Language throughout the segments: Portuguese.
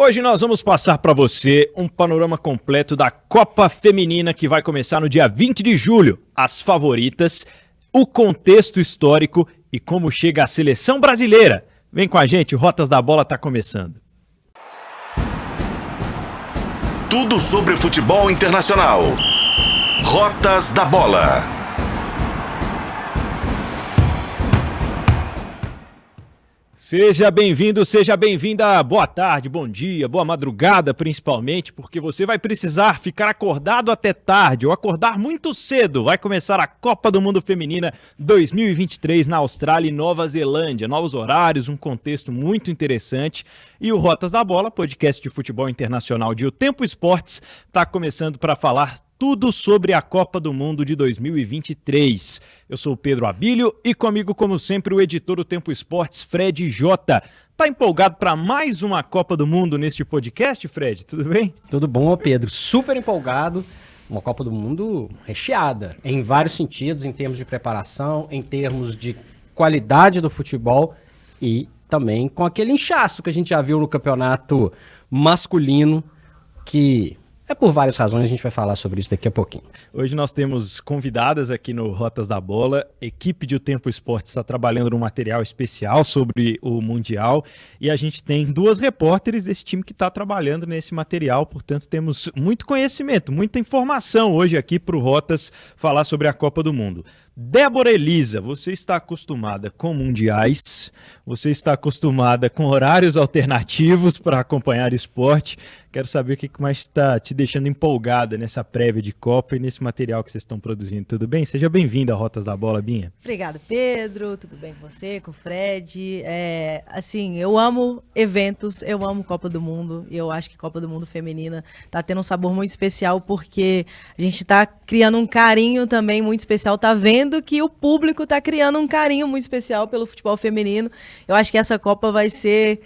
Hoje nós vamos passar para você um panorama completo da Copa Feminina que vai começar no dia 20 de julho. As favoritas, o contexto histórico e como chega a seleção brasileira. Vem com a gente, o Rotas da Bola está começando. Tudo sobre futebol internacional. Rotas da Bola. Seja bem-vindo, seja bem-vinda. Boa tarde, bom dia, boa madrugada principalmente, porque você vai precisar ficar acordado até tarde ou acordar muito cedo. Vai começar a Copa do Mundo Feminina 2023 na Austrália e Nova Zelândia. Novos horários, um contexto muito interessante. E o Rotas da Bola, podcast de futebol internacional de O Tempo Esportes, está começando para falar tudo sobre a Copa do Mundo de 2023. Eu sou o Pedro Abílio e comigo, como sempre, o editor do Tempo Esportes, Fred Jota. Tá empolgado para mais uma Copa do Mundo neste podcast, Fred? Tudo bem? Tudo bom, Pedro. Super empolgado. Uma Copa do Mundo recheada, em vários sentidos, em termos de preparação, em termos de qualidade do futebol e também com aquele inchaço que a gente já viu no campeonato masculino, que por várias razões, a gente vai falar sobre isso daqui a pouquinho. Hoje nós temos convidadas aqui no Rotas da Bola. A equipe de O Tempo Esportes está trabalhando num material especial sobre o Mundial e a gente tem duas repórteres desse time que está trabalhando nesse material, portanto temos muito conhecimento, muita informação hoje aqui para o Rotas falar sobre a Copa do Mundo. Débora Elisa, você está acostumada com mundiais, você está acostumada com horários alternativos para acompanhar esporte. Quero saber o que mais está te deixando empolgada nessa prévia de Copa e nesse material que vocês estão produzindo. Tudo bem? Seja bem-vinda a Rotas da Bola, Binha. Obrigada, Pedro. Tudo bem com você, com o Fred? Eu amo eventos, eu amo Copa do Mundo e eu acho que Copa do Mundo Feminina está tendo um sabor muito especial porque a gente está criando um carinho também muito especial, tá vendo que o público está criando um carinho muito especial pelo futebol feminino. Eu acho que essa Copa vai ser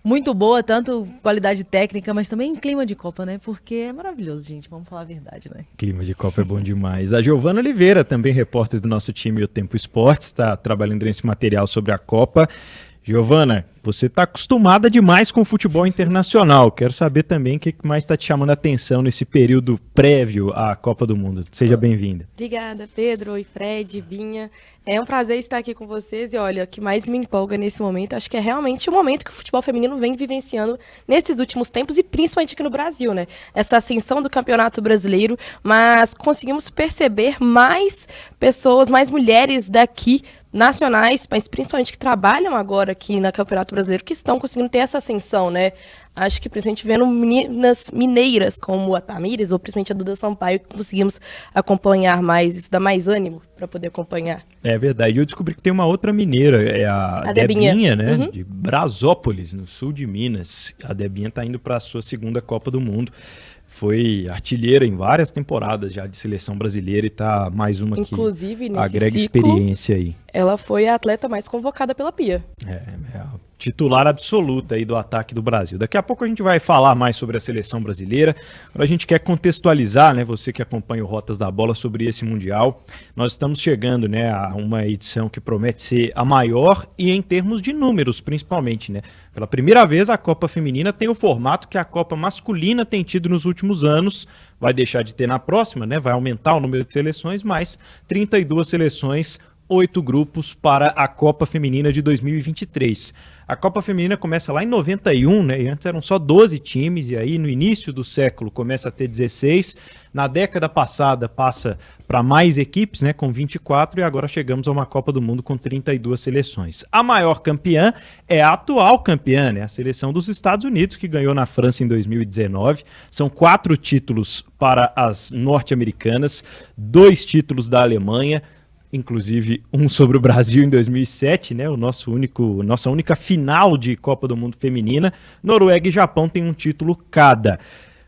muito boa, tanto qualidade técnica, mas também em clima de Copa, né? Porque é maravilhoso, gente. Vamos falar a verdade, né? Clima de Copa é bom demais. A Giovana Oliveira, também repórter do nosso time O Tempo Esportes, está trabalhando nesse material sobre a Copa. Giovana, você está acostumada demais com o futebol internacional. Quero saber também o que mais está te chamando a atenção nesse período prévio à Copa do Mundo. Seja bem-vinda. Obrigada, Pedro. Oi, Fred, Binha. É um prazer estar aqui com vocês e olha, o que mais me empolga nesse momento, acho que é realmente o momento que o futebol feminino vem vivenciando nesses últimos tempos e principalmente aqui no Brasil, né? Essa ascensão do Campeonato Brasileiro, mas conseguimos perceber mais pessoas, mais mulheres daqui, nacionais, mas principalmente que trabalham agora aqui no Campeonato Brasileiro, que estão conseguindo ter essa ascensão, né? Acho que principalmente vendo meninas mineiras como a Tamires ou principalmente a Duda Sampaio, conseguimos acompanhar mais, isso dá mais ânimo para poder acompanhar. É verdade, eu descobri que tem uma outra mineira, é a Debinha, né? Uhum. De Brasópolis, no sul de Minas. A Debinha está indo para a sua segunda Copa do Mundo. Foi artilheira em várias temporadas já de seleção brasileira e tá mais uma que inclusive, nesse agrega ciclo, experiência aí. Ela foi a atleta mais convocada pela Pia. É a titular absoluta aí do ataque do Brasil. Daqui a pouco a gente vai falar mais sobre a seleção brasileira. Agora a gente quer contextualizar, né, você que acompanha o Rotas da Bola sobre esse Mundial. Nós estamos chegando, né, a uma edição que promete ser a maior e em termos de números, principalmente, né? Pela primeira vez a Copa Feminina tem o formato que a Copa Masculina tem tido nos últimos anos. Vai deixar de ter na próxima, né? Vai aumentar o número de seleções, mas 32 seleções, 8 grupos para a Copa Feminina de 2023. A Copa Feminina começa lá em 91, né? E antes eram só 12 times, e aí no início do século começa a ter 16. Na década passada passa para mais equipes, né? Com 24, e agora chegamos a uma Copa do Mundo com 32 seleções. A maior campeã é a atual campeã, né? A seleção dos Estados Unidos, que ganhou na França em 2019. São 4 títulos para as norte-americanas, 2 títulos da Alemanha, inclusive um sobre o Brasil em 2007, né? Nossa única final de Copa do Mundo feminina. Noruega e Japão têm um título cada.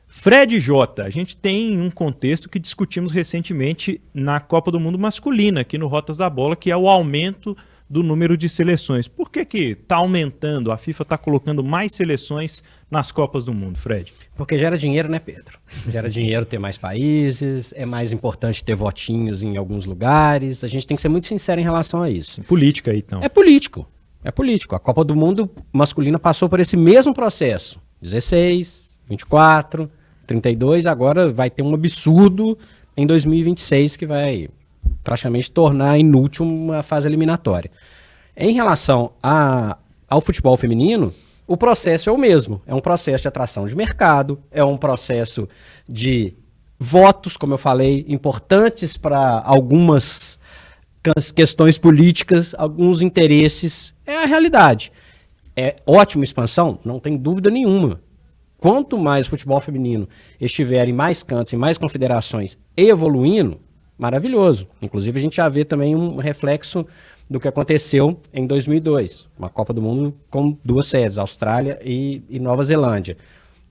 Fred Jota, a gente tem um contexto que discutimos recentemente na Copa do Mundo masculina, aqui no Rotas da Bola, que é o aumento do número de seleções. Por que está aumentando? A FIFA está colocando mais seleções nas Copas do Mundo, Fred? Porque gera dinheiro, né, Pedro? Gera dinheiro ter mais países, é mais importante ter votinhos em alguns lugares. A gente tem que ser muito sincero em relação a isso. Política aí, então. É político. A Copa do Mundo masculina passou por esse mesmo processo 16, 24, 32, agora vai ter um absurdo em 2026 que vai praticamente tornar inútil uma fase eliminatória. Em relação ao futebol feminino, o processo é o mesmo. É um processo de atração de mercado, é um processo de votos, como eu falei, importantes para algumas questões políticas, alguns interesses. É a realidade. É ótima expansão? Não tem dúvida nenhuma. Quanto mais o futebol feminino estiver em mais cantos, em mais confederações evoluindo, maravilhoso. Inclusive, a gente já vê também um reflexo do que aconteceu em 2002. Uma Copa do Mundo com 2 sedes, Austrália e Nova Zelândia.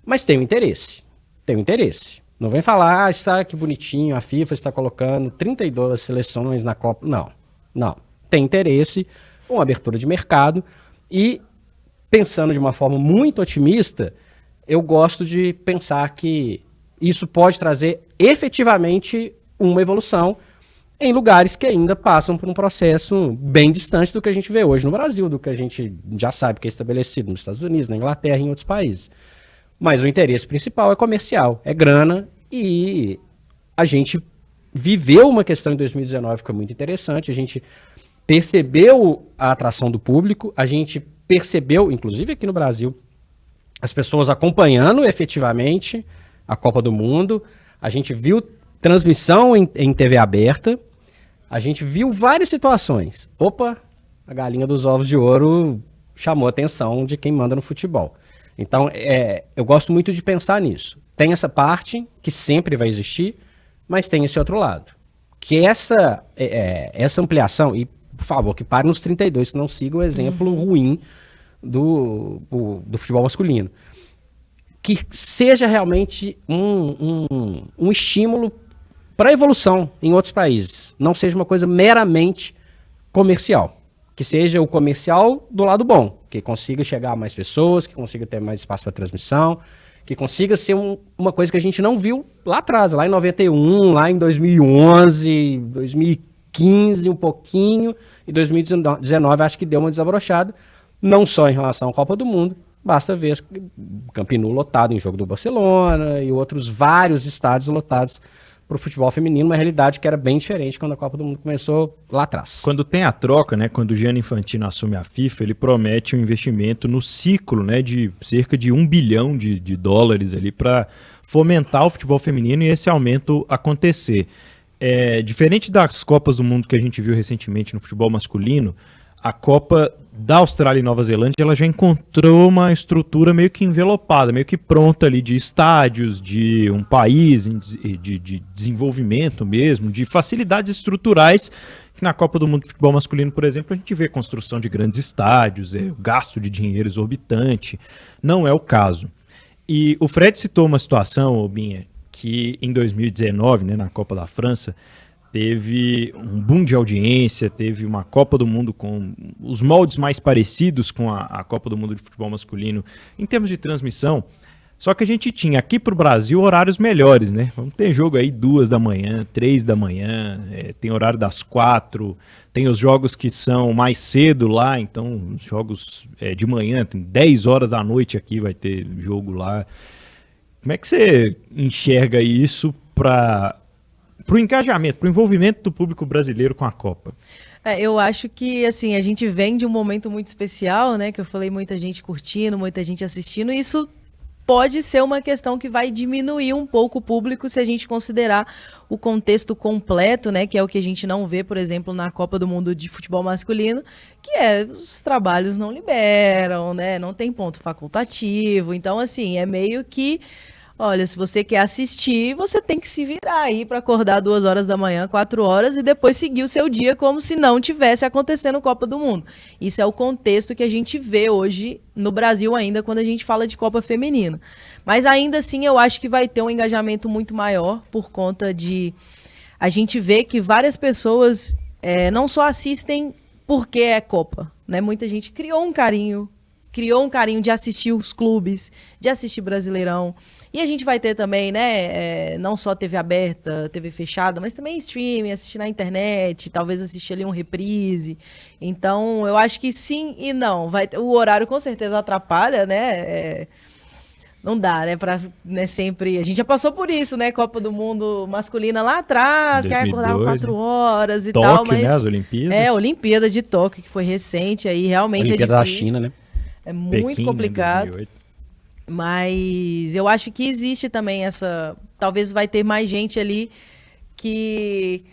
Mas tem um interesse. Tem um interesse. Não vem falar, está que bonitinho, a FIFA está colocando 32 seleções na Copa. Não, não. Tem interesse, uma abertura de mercado e, pensando de uma forma muito otimista, eu gosto de pensar que isso pode trazer efetivamente uma evolução em lugares que ainda passam por um processo bem distante do que a gente vê hoje no Brasil, do que a gente já sabe que é estabelecido nos Estados Unidos, na Inglaterra e em outros países. Mas o interesse principal é comercial, é grana, e a gente viveu uma questão em 2019 que foi muito interessante, a gente percebeu a atração do público, a gente percebeu, inclusive aqui no Brasil, as pessoas acompanhando efetivamente a Copa do Mundo, a gente viu transmissão em TV aberta, a gente viu várias situações. Opa, a galinha dos ovos de ouro chamou a atenção de quem manda no futebol. Então, eu gosto muito de pensar nisso. Tem essa parte que sempre vai existir, mas tem esse outro lado. Que essa ampliação, e por favor, que pare nos 32, que não siga o exemplo ruim do futebol masculino. Que seja realmente um estímulo para a evolução em outros países. Não seja uma coisa meramente comercial. Que seja o comercial do lado bom. Que consiga chegar a mais pessoas, que consiga ter mais espaço para transmissão, que consiga ser uma coisa que a gente não viu lá atrás, lá em 91, lá em 2011, 2015 um pouquinho, e 2019 acho que deu uma desabrochada, não só em relação à Copa do Mundo, basta ver o Camp Nou lotado em jogo do Barcelona e outros vários estádios lotados para o futebol feminino, uma realidade que era bem diferente quando a Copa do Mundo começou lá atrás. Quando tem a troca, né, quando o Gianni Infantino assume a FIFA, ele promete um investimento no ciclo, né, de cerca de 1 bilhão de dólares ali para fomentar o futebol feminino e esse aumento acontecer. Diferente das Copas do Mundo que a gente viu recentemente no futebol masculino, a Copa da Austrália e Nova Zelândia, ela já encontrou uma estrutura meio que envelopada, meio que pronta ali de estádios, de um país, de desenvolvimento mesmo, de facilidades estruturais, que na Copa do Mundo de Futebol Masculino, por exemplo, a gente vê construção de grandes estádios, gasto de dinheiro exorbitante. Não é o caso. E o Fred citou uma situação, Binha, que em 2019, né, na Copa da França, teve um boom de audiência, teve uma Copa do Mundo com os moldes mais parecidos com a Copa do Mundo de futebol masculino em termos de transmissão, só que a gente tinha aqui para o Brasil horários melhores, né? Vamos ter jogo aí 2 da manhã, 3 da manhã, tem horário das 4, tem os jogos que são mais cedo lá, então os jogos de manhã, tem 10 horas da noite aqui vai ter jogo lá. Como é que você enxerga isso para o engajamento, para o envolvimento do público brasileiro com a Copa? Eu acho que, assim, a gente vem de um momento muito especial, né? Que eu falei, muita gente curtindo, muita gente assistindo. E isso pode ser uma questão que vai diminuir um pouco o público se a gente considerar o contexto completo, né? Que é o que a gente não vê, por exemplo, na Copa do Mundo de futebol masculino, que os trabalhos não liberam, né? Não tem ponto facultativo. Então, assim, é meio que... Olha, se você quer assistir, você tem que se virar aí para acordar 2 horas da manhã, 4 horas e depois seguir o seu dia como se não tivesse acontecendo Copa do Mundo. Isso é o contexto que a gente vê hoje no Brasil ainda quando a gente fala de Copa Feminina. Mas ainda assim eu acho que vai ter um engajamento muito maior por conta de... A gente vê que várias pessoas não só assistem porque é Copa, né? Muita gente criou um carinho de assistir os clubes, de assistir Brasileirão. E a gente vai ter também, né, não só TV aberta, TV fechada, mas também streaming, assistir na internet, talvez assistir ali um reprise. Então, eu acho que sim e não. O horário com certeza atrapalha, né? não dá, né, pra, né, sempre... A gente já passou por isso, né, Copa do Mundo masculina lá atrás, que aí 2002, acordava 4 horas e Tóquio, tal, mas... né, as Olimpíadas. É, a Olimpíada de Tóquio, que foi recente, aí realmente Olimpíada é da difícil. China, né? É muito Pequim, né, complicado. 2008. Mas eu acho que existe também essa... Talvez vai ter mais gente ali que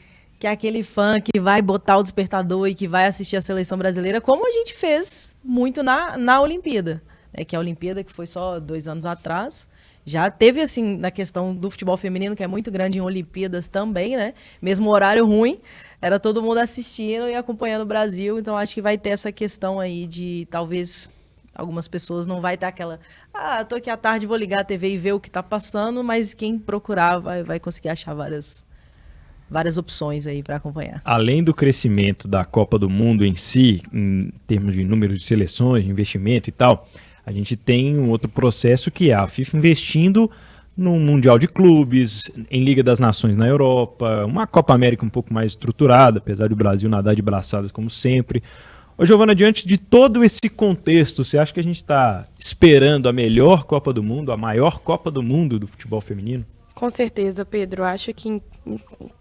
é aquele fã que vai botar o despertador e que vai assistir a seleção brasileira, como a gente fez muito na Olimpíada. Né? Que a Olimpíada, que foi só 2 anos atrás, já teve, assim, na questão do futebol feminino, que é muito grande em Olimpíadas também, né? Mesmo horário ruim, era todo mundo assistindo e acompanhando o Brasil. Então, acho que vai ter essa questão aí de, talvez... Algumas pessoas não vai ter aquela... Ah, tô aqui à tarde, vou ligar a TV e ver o que tá passando, mas quem procurar vai conseguir achar várias opções aí para acompanhar. Além do crescimento da Copa do Mundo em si, em termos de número de seleções, de investimento e tal, a gente tem um outro processo que é a FIFA investindo no Mundial de Clubes, em Liga das Nações na Europa, uma Copa América um pouco mais estruturada, apesar do Brasil nadar de braçadas como sempre. Ô, Giovana, diante de todo esse contexto, você acha que a gente está esperando a melhor Copa do Mundo, a maior Copa do Mundo do futebol feminino? Com certeza, Pedro. Acho que,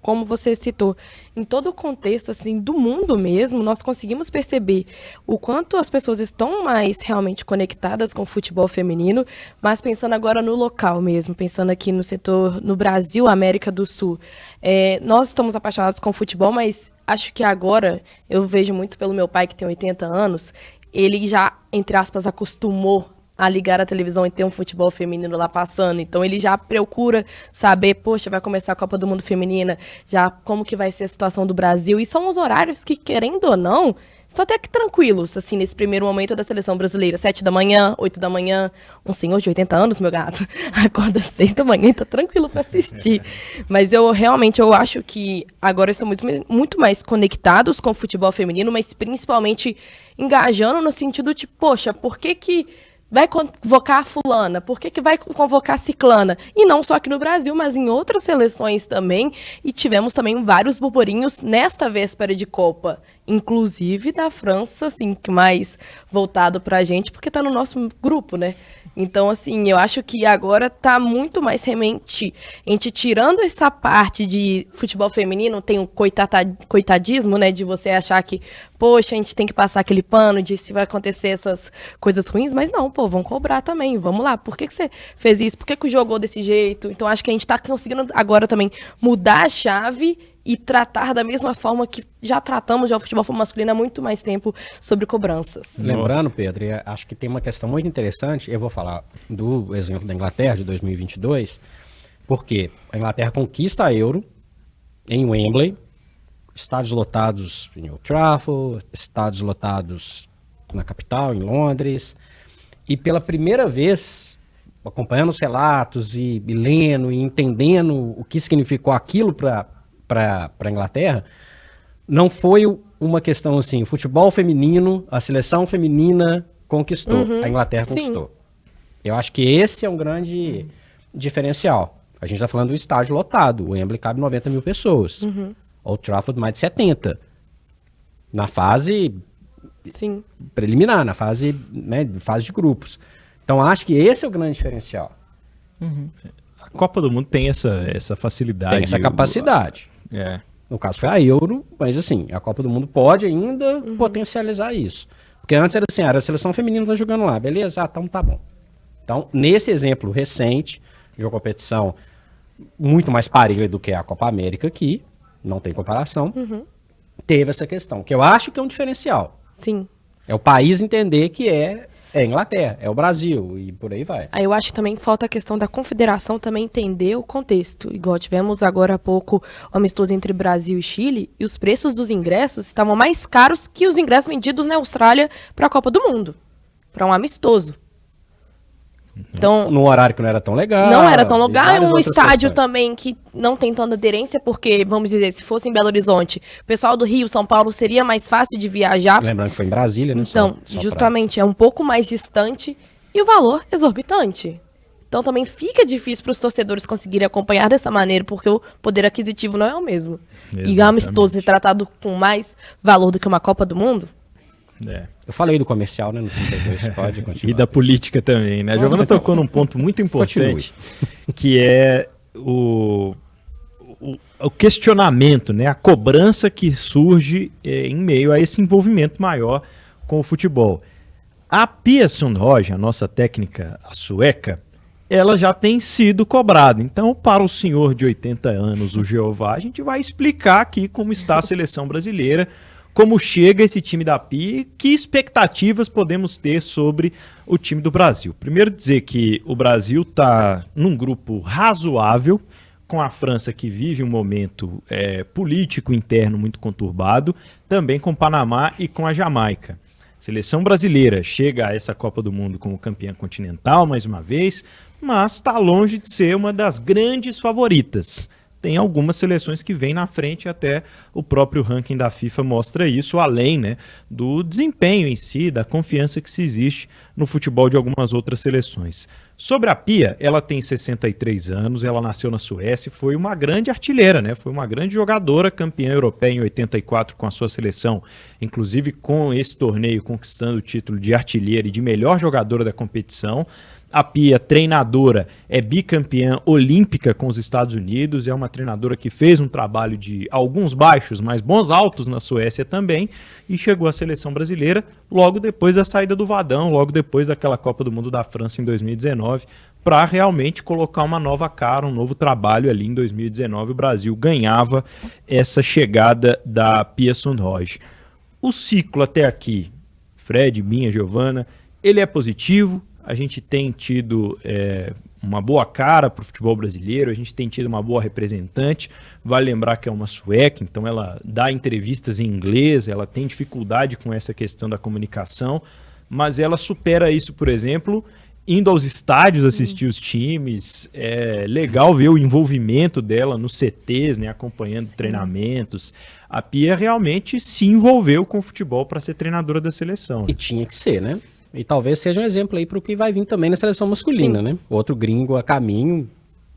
como você citou, em todo o contexto assim, do mundo mesmo, nós conseguimos perceber o quanto as pessoas estão mais realmente conectadas com o futebol feminino, mas pensando agora no local mesmo, pensando aqui no setor, no Brasil, América do Sul. Nós estamos apaixonados com o futebol, mas acho que agora, eu vejo muito pelo meu pai, que tem 80 anos, ele já, entre aspas, acostumou a ligar a televisão e ter um futebol feminino lá passando. Então ele já procura saber, poxa, vai começar a Copa do Mundo Feminina, já como que vai ser a situação do Brasil. E são os horários que, querendo ou não, estão até que tranquilos, assim, nesse primeiro momento da seleção brasileira. 7 da manhã, 8 da manhã, um senhor de 80 anos, meu gato, acorda 6 da manhã e tá tranquilo para assistir. Mas eu acho que agora estamos muito mais conectados com o futebol feminino, mas principalmente engajando no sentido de, poxa, por que vai convocar a fulana? Por que vai convocar a ciclana? E não só aqui no Brasil, mas em outras seleções também. E tivemos também vários burburinhos nesta véspera de Copa. Inclusive da França, assim, que mais voltado pra gente, porque tá no nosso grupo, né? Então, assim, eu acho que agora tá muito mais realmente, a gente tirando essa parte de futebol feminino, tem um coitadismo, né, de você achar que, poxa, a gente tem que passar aquele pano de se vai acontecer essas coisas ruins, mas não, pô, vão cobrar também, vamos lá, por que você fez isso, por que jogou desse jeito? Então, acho que a gente tá conseguindo agora também mudar a chave e tratar da mesma forma que já tratamos o futebol masculino há muito mais tempo sobre cobranças. Lembrando, Pedro, acho que tem uma questão muito interessante, eu vou falar do exemplo da Inglaterra de 2022, porque a Inglaterra conquista a Euro em Wembley, estádios lotados em Old Trafford, estádios lotados na capital, em Londres, e pela primeira vez, acompanhando os relatos e lendo e entendendo o que significou aquilo para a Inglaterra, não foi uma questão assim, o futebol feminino, a seleção feminina conquistou, a Inglaterra conquistou. Eu acho que esse é um grande diferencial. A gente está falando do estádio lotado, o Wembley cabe 90 mil pessoas, Old Trafford mais de 70. Na fase preliminar, na fase, né, fase de grupos. Então acho que esse é o grande diferencial. A Copa do Mundo tem essa facilidade. Tem essa capacidade. No caso foi a Euro, mas assim, a Copa do Mundo pode ainda potencializar isso. Porque antes era assim, a seleção feminina tá jogando lá, beleza? Então tá bom. Então, nesse exemplo recente, de uma competição muito mais parelha do que a Copa América aqui, não tem comparação, teve essa questão, que eu acho que é um diferencial. Sim. É o país entender que é a Inglaterra, é o Brasil, e por aí vai. Aí eu acho que também falta a questão da confederação também entender o contexto. Igual tivemos agora há pouco o amistoso entre Brasil e Chile, e os preços dos ingressos estavam mais caros que os ingressos vendidos na Austrália para a Copa do Mundo, para um amistoso. Então, no horário que não era tão legal. Não era tão legal. É um estádio também que não tem tanta aderência, porque, vamos dizer, se fosse em Belo Horizonte, o pessoal do Rio, São Paulo, seria mais fácil de viajar. Lembrando que foi em Brasília, né? Então, justamente, é um pouco mais distante e o valor exorbitante. Então, também fica difícil para os torcedores conseguirem acompanhar dessa maneira, porque o poder aquisitivo não é o mesmo. Exatamente. E amistoso ser tratado com mais valor do que uma Copa do Mundo? Eu falei do comercial, né? No 32, pode continuar. E da política também, né? A Giovana tocou num ponto muito importante, que é o questionamento, né? A cobrança que surge em meio a esse envolvimento maior com o futebol. A Pia Sundhage, a nossa técnica a sueca, ela já tem sido cobrada. Então, para o senhor de 80 anos, o Jeová, a gente vai explicar aqui como está a seleção brasileira, como chega esse time da Pia e que expectativas podemos ter sobre o time do Brasil. Primeiro dizer que o Brasil está num grupo razoável, com a França que vive um momento político interno muito conturbado, também com o Panamá e com a Jamaica. A seleção brasileira chega a essa Copa do Mundo como campeã continental mais uma vez, mas está longe de ser uma das grandes favoritas. Tem algumas seleções que vêm na frente, até o próprio ranking da FIFA mostra isso, além, né, do desempenho em si, da confiança que se existe no futebol de algumas outras seleções. Sobre a Pia, ela tem 63 anos, ela nasceu na Suécia e foi uma grande artilheira, né? Foi uma grande jogadora, campeã europeia em 84 com a sua seleção, inclusive com esse torneio conquistando o título de artilheira e de melhor jogadora da competição. A Pia, treinadora, é bicampeã olímpica com os Estados Unidos, é uma treinadora que fez um trabalho de alguns baixos, mas bons altos na Suécia também, e chegou à seleção brasileira logo depois da saída do Vadão, logo depois daquela Copa do Mundo da França em 2019, para realmente colocar uma nova cara, um novo trabalho ali em 2019. O Brasil ganhava essa chegada da Pia Sundhage. O ciclo até aqui, Fred, Binha, Giovana, ele é positivo. A gente tem tido uma boa cara para o futebol brasileiro, a gente tem tido uma boa representante. Vale lembrar que é uma sueca, então ela dá entrevistas em inglês, ela tem dificuldade com essa questão da comunicação, mas ela supera isso, por exemplo, indo aos estádios assistir os times. É legal ver o envolvimento dela nos CTs, né, acompanhando treinamentos. A Pia realmente se envolveu com o futebol para ser treinadora da seleção. E tinha que ser, né? E talvez seja um exemplo aí para o que vai vir também na seleção masculina, né? Outro gringo a caminho,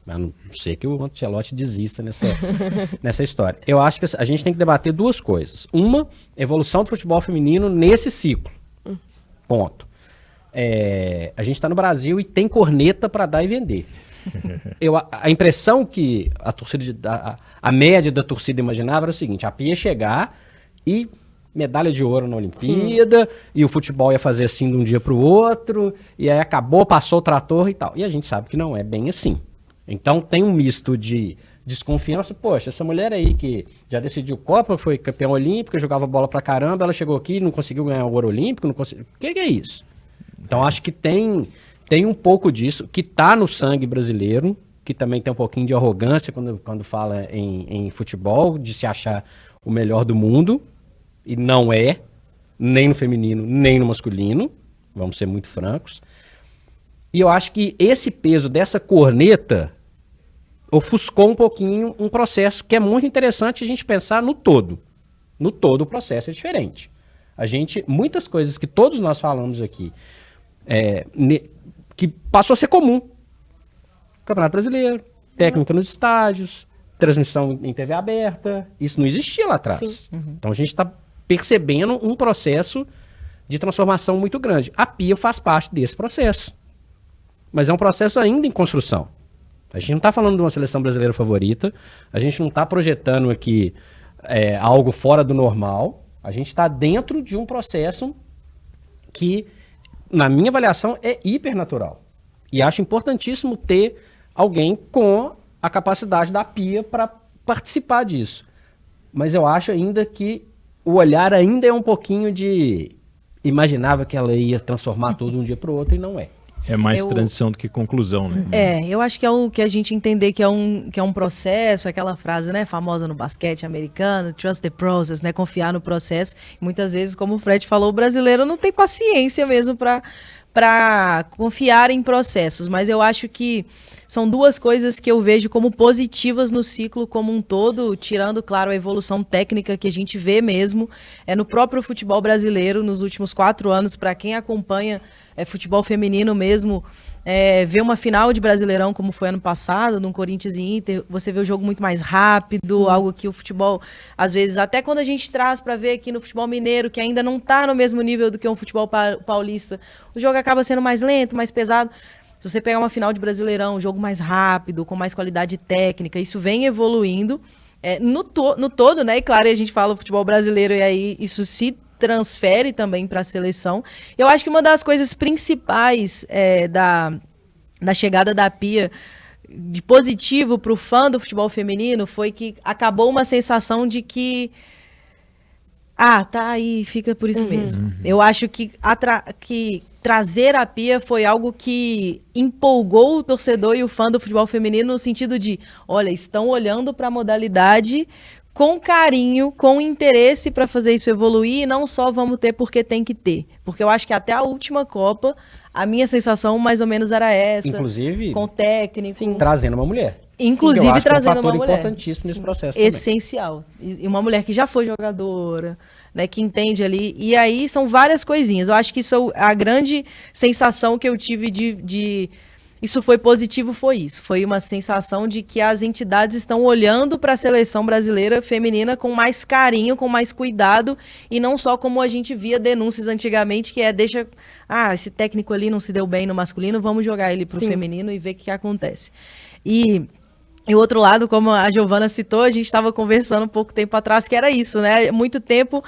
a não ser que o Ancelotti desista nessa história. Eu acho que a gente tem que debater duas coisas. Uma, evolução do futebol feminino nesse ciclo. Ponto. A gente está no Brasil e tem corneta para dar e vender. A impressão que a torcida, a média da torcida imaginava era o seguinte: a Pia ia chegar e medalha de ouro na Olimpíada, e o futebol ia fazer assim de um dia para o outro, e aí acabou, passou o trator e tal. E a gente sabe que não é bem assim. Então tem um misto de desconfiança. Poxa, essa mulher aí que já decidiu Copa, foi campeã olímpica, jogava bola pra caramba, ela chegou aqui e não conseguiu ganhar o ouro olímpico, não conseguiu. O que é isso? Então acho que tem um pouco disso, que tá no sangue brasileiro, que também tem um pouquinho de arrogância quando fala em futebol, de se achar o melhor do mundo. E não é, nem no feminino, nem no masculino, vamos ser muito francos. E eu acho que esse peso dessa corneta ofuscou um pouquinho um processo que é muito interessante a gente pensar no todo. No todo o processo é diferente. Muitas coisas que todos nós falamos aqui, que passou a ser comum. Campeonato Brasileiro, técnica nos estádios, transmissão em TV aberta, isso não existia lá atrás. Então a gente está percebendo um processo de transformação muito grande. A Pia faz parte desse processo. Mas é um processo ainda em construção. A gente não está falando de uma seleção brasileira favorita, a gente não está projetando aqui algo fora do normal, a gente está dentro de um processo que, na minha avaliação, é hipernatural. E acho importantíssimo ter alguém com a capacidade da Pia para participar disso. Mas eu acho ainda que o olhar ainda é um pouquinho de... Imaginava que ela ia transformar tudo de um dia para o outro e não é. É mais transição do que conclusão, né? Eu acho que é o que a gente entender que é um processo, aquela frase, né, famosa no basquete americano, trust the process, né, confiar no processo. E muitas vezes, como o Fred falou, o brasileiro não tem paciência mesmo para confiar em processos. Mas eu acho que são duas coisas que eu vejo como positivas no ciclo como um todo, tirando, claro, a evolução técnica que a gente vê mesmo no próprio futebol brasileiro nos últimos 4 anos. Para quem acompanha futebol feminino mesmo, ver uma final de Brasileirão como foi ano passado, num Corinthians e Inter, você vê o jogo muito mais rápido, algo que o futebol, às vezes, até quando a gente traz para ver aqui no futebol mineiro, que ainda não está no mesmo nível do que um futebol paulista, o jogo acaba sendo mais lento, mais pesado. Se você pegar uma final de Brasileirão, um jogo mais rápido, com mais qualidade técnica, isso vem evoluindo no todo, né? E claro, a gente fala o futebol brasileiro e aí isso se transfere também para a seleção. Eu acho que uma das coisas principais da chegada da Pia de positivo para o fã do futebol feminino foi que acabou uma sensação de que tá aí, fica por isso mesmo. Eu acho que trazer a Pia foi algo que empolgou o torcedor e o fã do futebol feminino no sentido de, olha, estão olhando para a modalidade com carinho, com interesse para fazer isso evoluir, e não só vamos ter porque tem que ter. Porque eu acho que até a última Copa, a minha sensação mais ou menos era essa. Inclusive, com técnico. Sim. trazendo uma mulher. Inclusive, eu acho trazendo que é um fator uma mulher. importantíssimo nesse processo também. Essencial. E uma mulher que já foi jogadora, né, que entende ali. E aí são várias coisinhas. Eu acho que isso, a grande sensação que eu tive de isso foi positivo, foi isso. Foi uma sensação de que as entidades estão olhando para a seleção brasileira feminina com mais carinho, com mais cuidado, e não só como a gente via denúncias antigamente, que deixa, esse técnico ali não se deu bem no masculino, vamos jogar ele pro feminino e ver o que acontece. E o outro lado, como a Giovana citou, a gente estava conversando um pouco tempo atrás, que era isso, né? Muito tempo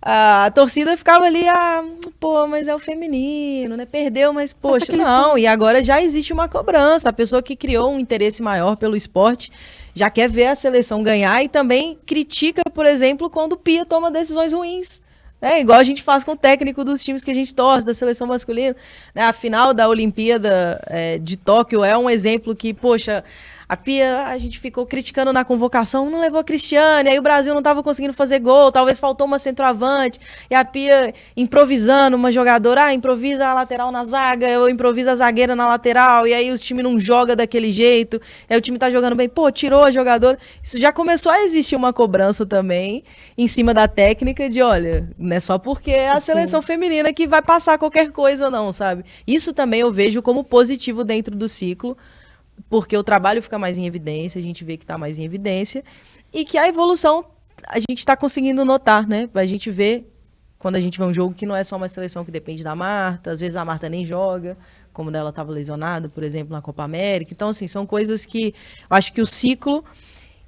a torcida ficava ali, mas é o feminino, né? Perdeu, mas poxa, não. E agora já existe uma cobrança. A pessoa que criou um interesse maior pelo esporte já quer ver a seleção ganhar e também critica, por exemplo, quando o Pia toma decisões ruins. Igual a gente faz com o técnico dos times que a gente torce, da seleção masculina. A final da Olimpíada de Tóquio é um exemplo que, poxa, a Pia, a gente ficou criticando na convocação, não levou a Cristiane, aí o Brasil não estava conseguindo fazer gol, talvez faltou uma centroavante, e a Pia improvisando uma jogadora, improvisa a lateral na zaga, ou improvisa a zagueira na lateral, e aí o time não joga daquele jeito, aí o time tá jogando bem, tirou a jogadora. Isso já começou a existir uma cobrança também, em cima da técnica de, olha, não é só porque é a seleção feminina que vai passar qualquer coisa não, sabe? Isso também eu vejo como positivo dentro do ciclo, porque o trabalho fica mais em evidência, a gente vê que está mais em evidência, e que a evolução a gente está conseguindo notar, né? A gente vê, quando a gente vê um jogo que não é só uma seleção que depende da Marta, às vezes a Marta nem joga, como ela estava lesionada, por exemplo, na Copa América. Então, assim, são coisas que eu acho que o ciclo,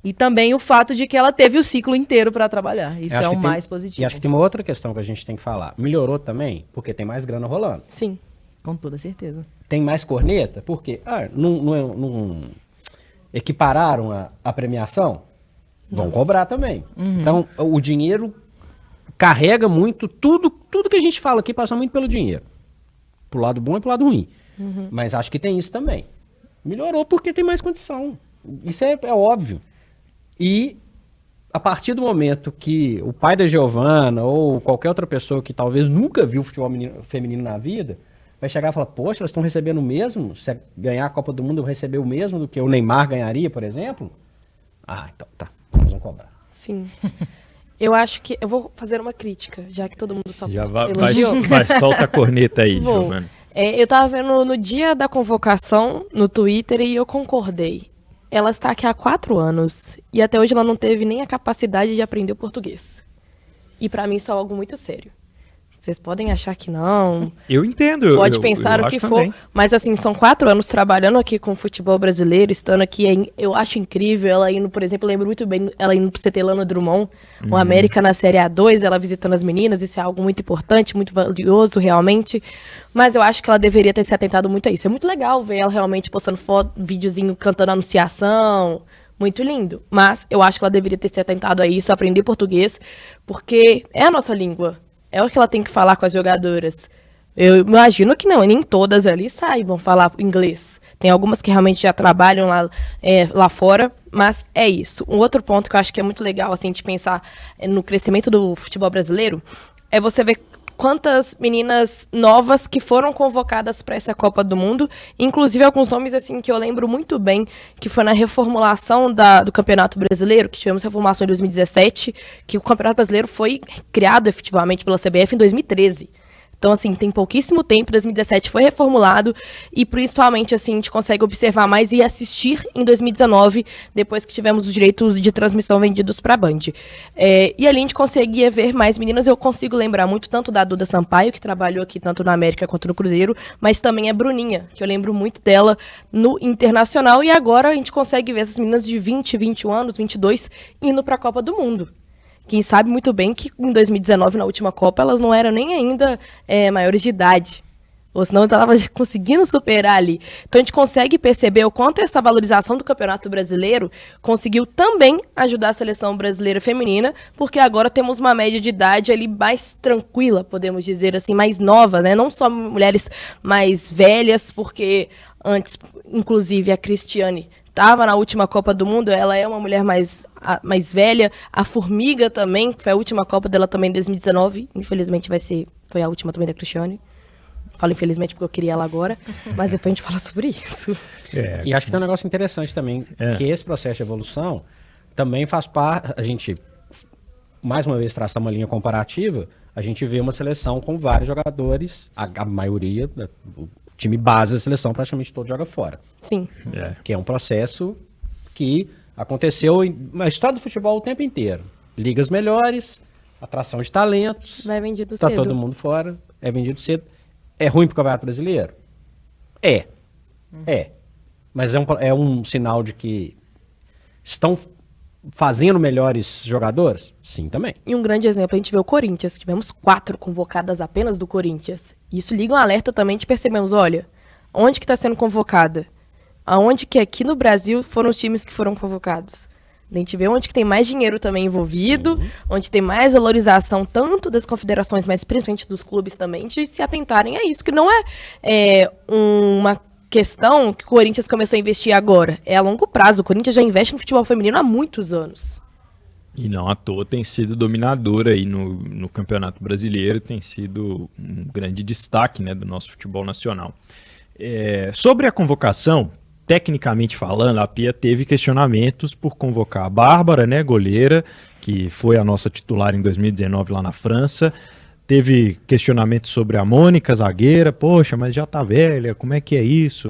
e também o fato de que ela teve o ciclo inteiro para trabalhar. Isso é o mais positivo. E acho que tem uma outra questão que a gente tem que falar. Melhorou também, porque tem mais grana rolando. Sim. Com toda certeza. Tem mais corneta? Por quê? Não equipararam a premiação? Vão cobrar também. Então, o dinheiro carrega muito, tudo que a gente fala aqui passa muito pelo dinheiro. Pro lado bom e pro lado ruim. Mas acho que tem isso também. Melhorou porque tem mais condição. Isso é óbvio. E a partir do momento que o pai da Giovana ou qualquer outra pessoa que talvez nunca viu futebol feminino na vida, vai chegar e falar, poxa, elas estão recebendo o mesmo? Se ganhar a Copa do Mundo, eu vou receber o mesmo do que o Neymar ganharia, por exemplo? Então tá, nós vamos cobrar. Sim. Eu acho que... Eu vou fazer uma crítica, já que todo mundo só Já vai, elogiou. solta a corneta aí, Vou. Giovana. Eu tava vendo no dia da convocação, no Twitter, e eu concordei. Ela está aqui há 4 anos, e até hoje ela não teve nem a capacidade de aprender o português. E pra mim isso é algo muito sério. Vocês podem achar que não. Eu entendo. Pode pensar o que for. Também. Mas, assim, são 4 anos trabalhando aqui com o futebol brasileiro, estando aqui. Eu acho incrível ela indo, por exemplo, eu lembro muito bem ela indo pro CT Lano Drummond, o América na Série A2, ela visitando as meninas. Isso é algo muito importante, muito valioso, realmente. Mas eu acho que ela deveria ter se atentado muito a isso. É muito legal ver ela realmente postando foto, videozinho, cantando anunciação. Muito lindo. Mas eu acho que ela deveria ter se atentado a isso, aprender português, porque é a nossa língua. É o que ela tem que falar com as jogadoras. Eu imagino que não, nem todas ali saibam falar inglês. Tem algumas que realmente já trabalham lá fora, mas é isso. Um outro ponto que eu acho que é muito legal, assim, de pensar no crescimento do futebol brasileiro, é você ver quantas meninas novas que foram convocadas para essa Copa do Mundo, inclusive alguns nomes assim que eu lembro muito bem, que foi na reformulação do Campeonato Brasileiro, que tivemos reformulação em 2017, que o Campeonato Brasileiro foi criado efetivamente pela CBF em 2013. Então, assim, tem pouquíssimo tempo, 2017 foi reformulado e, principalmente, assim, a gente consegue observar mais e assistir em 2019, depois que tivemos os direitos de transmissão vendidos para a Band. E ali a gente conseguia ver mais meninas. Eu consigo lembrar muito tanto da Duda Sampaio, que trabalhou aqui tanto na América quanto no Cruzeiro, mas também a Bruninha, que eu lembro muito dela no Internacional. E agora a gente consegue ver essas meninas de 20, 21 anos, 22, indo para a Copa do Mundo. Quem sabe muito bem que em 2019, na última Copa, elas não eram nem ainda maiores de idade. Ou senão estava conseguindo superar ali. Então a gente consegue perceber o quanto essa valorização do Campeonato Brasileiro conseguiu também ajudar a seleção brasileira feminina, porque agora temos uma média de idade ali mais tranquila, podemos dizer assim, mais nova, né? Não só mulheres mais velhas, porque antes, inclusive, a Cristiane estava na última Copa do Mundo, ela é uma mulher mais velha. A Formiga também, que foi a última Copa dela também em 2019. Infelizmente foi a última também da Cristiane. Falo infelizmente porque eu queria ela agora, mas depois a gente fala sobre isso. E acho que tem um negócio interessante também, que esse processo de evolução também faz parte, a gente, mais uma vez, traçar uma linha comparativa, a gente vê uma seleção com vários jogadores, a maioria, o time base da seleção praticamente todo joga fora. Sim. Que é um processo que aconteceu na história do futebol o tempo inteiro. Ligas melhores, atração de talentos. Vai vendido tá cedo. Todo mundo fora, é vendido cedo. É ruim pro Campeonato Brasileiro? É. Mas é um sinal de que estão fazendo melhores jogadores? Sim, também. E um grande exemplo, a gente vê o Corinthians. Tivemos 4 convocadas apenas do Corinthians. Isso liga um alerta também de percebemos, olha, onde que está sendo convocada? Aonde que aqui no Brasil foram os times que foram convocados? A gente vê onde que tem mais dinheiro também envolvido, onde tem mais valorização tanto das confederações, mas principalmente dos clubes também, de se atentarem a isso, que não é uma questão que o Corinthians começou a investir agora, é a longo prazo. O Corinthians já investe no futebol feminino há muitos anos. E não à toa tem sido dominadora aí no Campeonato Brasileiro, tem sido um grande destaque, né, do nosso futebol nacional. Sobre a convocação, tecnicamente falando, a Pia teve questionamentos por convocar a Bárbara, né, goleira, que foi a nossa titular em 2019 lá na França. Teve questionamentos sobre a Mônica, zagueira. Poxa, mas já tá velha, como é que é isso?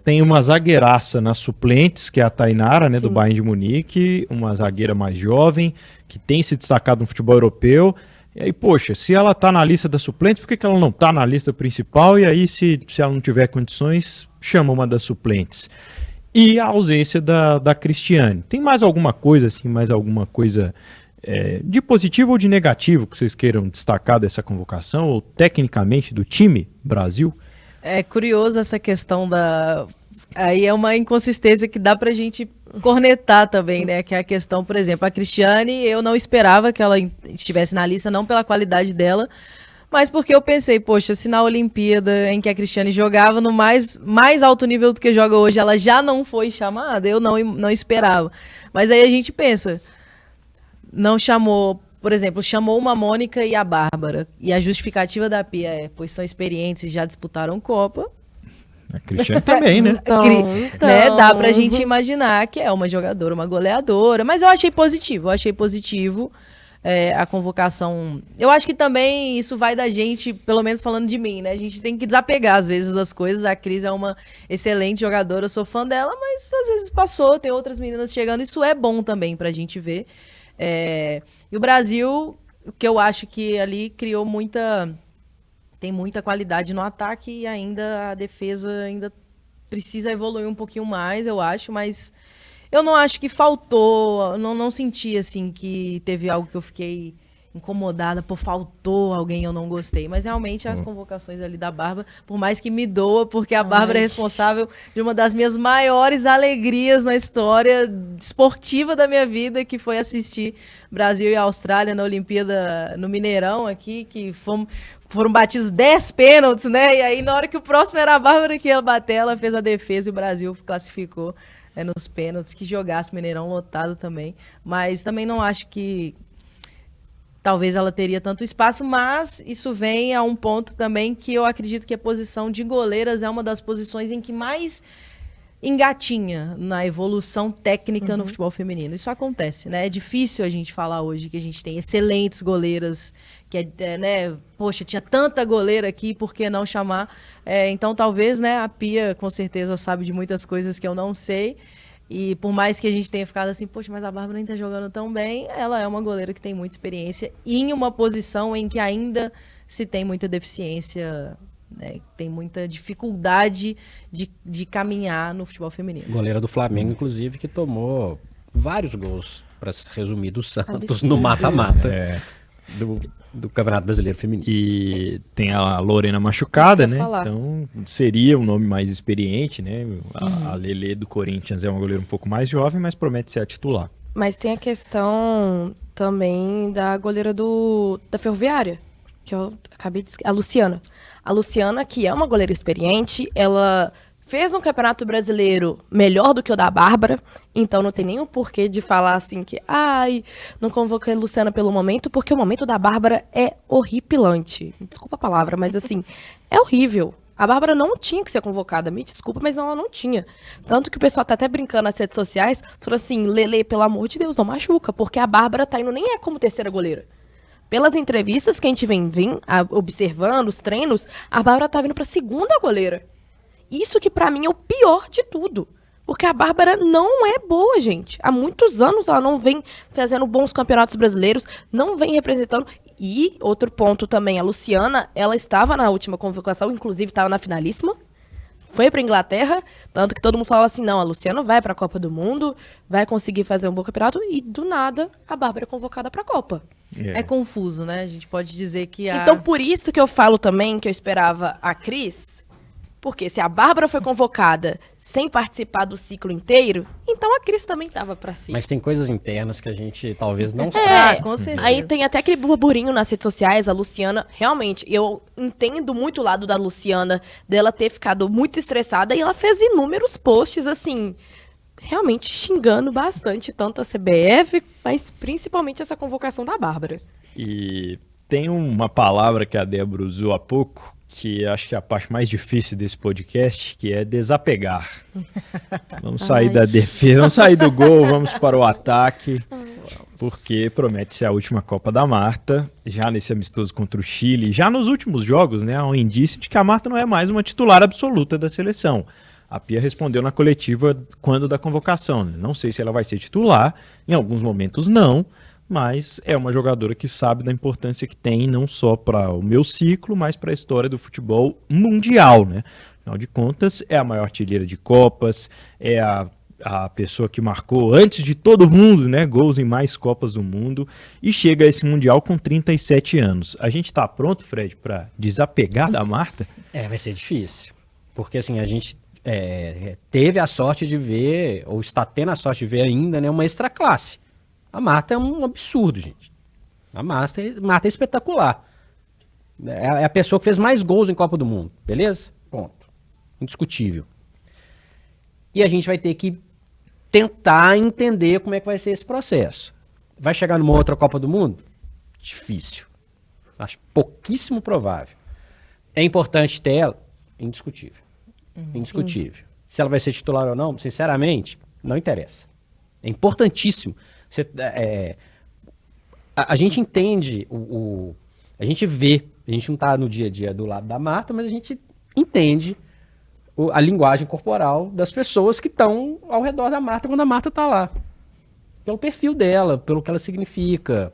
Tem uma zagueiraça nas suplentes, que é a Tainara, né, do Bayern de Munique, uma zagueira mais jovem, que tem se destacado no futebol europeu. E aí, poxa, se ela tá na lista das suplentes, por que ela não tá na lista principal? E aí, se ela não tiver condições, chama uma das suplentes. E a ausência da Cristiane. Tem mais alguma coisa, assim, de positivo ou de negativo que vocês queiram destacar dessa convocação, ou tecnicamente do time Brasil? É curioso essa questão Aí é uma inconsistência que dá pra gente cornetar também, né? Que é a questão, por exemplo, a Cristiane, eu não esperava que ela estivesse na lista, não pela qualidade dela, mas porque eu pensei, poxa, se na Olimpíada em que a Cristiane jogava no mais alto nível do que joga hoje, ela já não foi chamada, eu não esperava. Mas aí a gente pensa, não chamou, por exemplo, chamou uma Mônica e a Bárbara, e a justificativa da Pia pois são experientes e já disputaram Copa. A Cristiane também, né? Né? Dá pra gente imaginar que é uma jogadora, uma goleadora, mas eu achei positivo, a convocação. Eu acho que também isso vai da gente, pelo menos falando de mim, né? A gente tem que desapegar às vezes das coisas. A Cris é uma excelente jogadora, eu sou fã dela, mas às vezes passou, tem outras meninas chegando, isso é bom também pra gente ver. E o Brasil, o que eu acho que ali criou tem muita qualidade no ataque e ainda a defesa ainda precisa evoluir um pouquinho mais, eu acho, mas eu não acho que faltou, não senti assim que teve algo que eu fiquei incomodada, faltou alguém, eu não gostei, mas realmente as convocações ali da Bárbara, por mais que me doa, porque a Bárbara é responsável de uma das minhas maiores alegrias na história esportiva da minha vida, que foi assistir Brasil e Austrália na Olimpíada no Mineirão aqui, que foram batidos 10 pênaltis, né? E aí, na hora que o próximo era a Bárbara que ia bater, ela fez a defesa e o Brasil classificou nos pênaltis, que jogasse Mineirão lotado também. Mas também não acho que talvez ela teria tanto espaço, mas isso vem a um ponto também que eu acredito que a posição de goleiras é uma das posições em que mais engatinha na evolução técnica no futebol feminino. Isso acontece, né? É difícil a gente falar hoje que a gente tem excelentes goleiras, né? Poxa, tinha tanta goleira aqui, por que não chamar? Então, talvez, né, a Pia, com certeza, sabe de muitas coisas que eu não sei. E por mais que a gente tenha ficado assim, poxa, mas a Bárbara nem tá jogando tão bem, ela é uma goleira que tem muita experiência em uma posição em que ainda se tem muita deficiência, né, tem muita dificuldade de caminhar no futebol feminino. Goleira do Flamengo, inclusive, que tomou vários gols, para se resumir, do Santos Absurdo. no mata-mata do Campeonato Brasileiro Feminino. E tem a Lorena machucada, Isso que eu né? ia falar. Então seria um nome mais experiente, né? A Lelê do Corinthians é uma goleira um pouco mais jovem, mas promete ser a titular. Mas tem a questão também da goleira da Ferroviária, que eu acabei de esquecer, a Luciana. A Luciana, que é uma goleira experiente, ela fez um campeonato brasileiro melhor do que o da Bárbara, então não tem nenhum porquê de falar assim que, não convoquei a Luciana pelo momento, porque o momento da Bárbara é horripilante. Desculpa a palavra, mas assim, é horrível. A Bárbara não tinha que ser convocada, me desculpa, mas ela não tinha. Tanto que o pessoal tá até brincando nas redes sociais, falou assim, Lele, pelo amor de Deus, não machuca, porque a Bárbara tá indo nem é como terceira goleira. Pelas entrevistas que a gente vem observando, os treinos, a Bárbara tá vindo pra segunda goleira. Isso que pra mim é o pior de tudo. Porque a Bárbara não é boa, gente. Há muitos anos ela não vem fazendo bons campeonatos brasileiros, não vem representando. E outro ponto também, a Luciana, ela estava na última convocação, inclusive estava na finalíssima. Foi pra Inglaterra, tanto que todo mundo falava assim, não, a Luciana vai pra Copa do Mundo, vai conseguir fazer um bom campeonato, e do nada a Bárbara é convocada pra Copa. É confuso, né? A gente pode dizer que Então, por isso que eu falo também que eu esperava a Cris, porque se a Bárbara foi convocada sem participar do ciclo inteiro, então a Cris também tava pra si. Mas tem coisas internas que a gente talvez não Ah, com certeza. Aí tem até aquele burburinho nas redes sociais, a Luciana, realmente, eu entendo muito o lado da Luciana, dela ter ficado muito estressada, e ela fez inúmeros posts, assim, realmente xingando bastante, tanto a CBF, mas principalmente essa convocação da Bárbara. E tem uma palavra que a Débora usou há pouco, que acho que é a parte mais difícil desse podcast, que é desapegar. Vamos sair da defesa, vamos sair do gol, vamos para o ataque, porque promete ser a última Copa da Marta, já nesse amistoso contra o Chile, já nos últimos jogos, né, há um indício de que a Marta não é mais uma titular absoluta da seleção. A Pia respondeu na coletiva quando da convocação, né? Não sei se ela vai ser titular, em alguns momentos não, mas é uma jogadora que sabe da importância que tem não só para o meu ciclo, mas para a história do futebol mundial, né? Afinal de contas, é a maior artilheira de Copas, é a pessoa que marcou antes de todo mundo, né, gols em mais Copas do Mundo, e chega a esse Mundial com 37 anos. A gente está pronto, Fred, para desapegar da Marta? vai ser difícil. Porque assim, a gente teve a sorte de ver, ou está tendo a sorte de ver ainda, né, uma extra classe. A Marta é um absurdo, gente. A Marta é espetacular. É a pessoa que fez mais gols em Copa do Mundo, beleza? Ponto. Indiscutível. E a gente vai ter que tentar entender como é que vai ser esse processo. Vai chegar numa outra Copa do Mundo? Difícil. Acho pouquíssimo provável. É importante ter ela? Indiscutível. Indiscutível. Sim. Se ela vai ser titular ou não, sinceramente, não interessa. É importantíssimo. A gente entende, a gente vê, a gente não está no dia a dia do lado da Marta, mas a gente entende a linguagem corporal das pessoas que estão ao redor da Marta quando a Marta está lá. Pelo perfil dela, pelo que ela significa.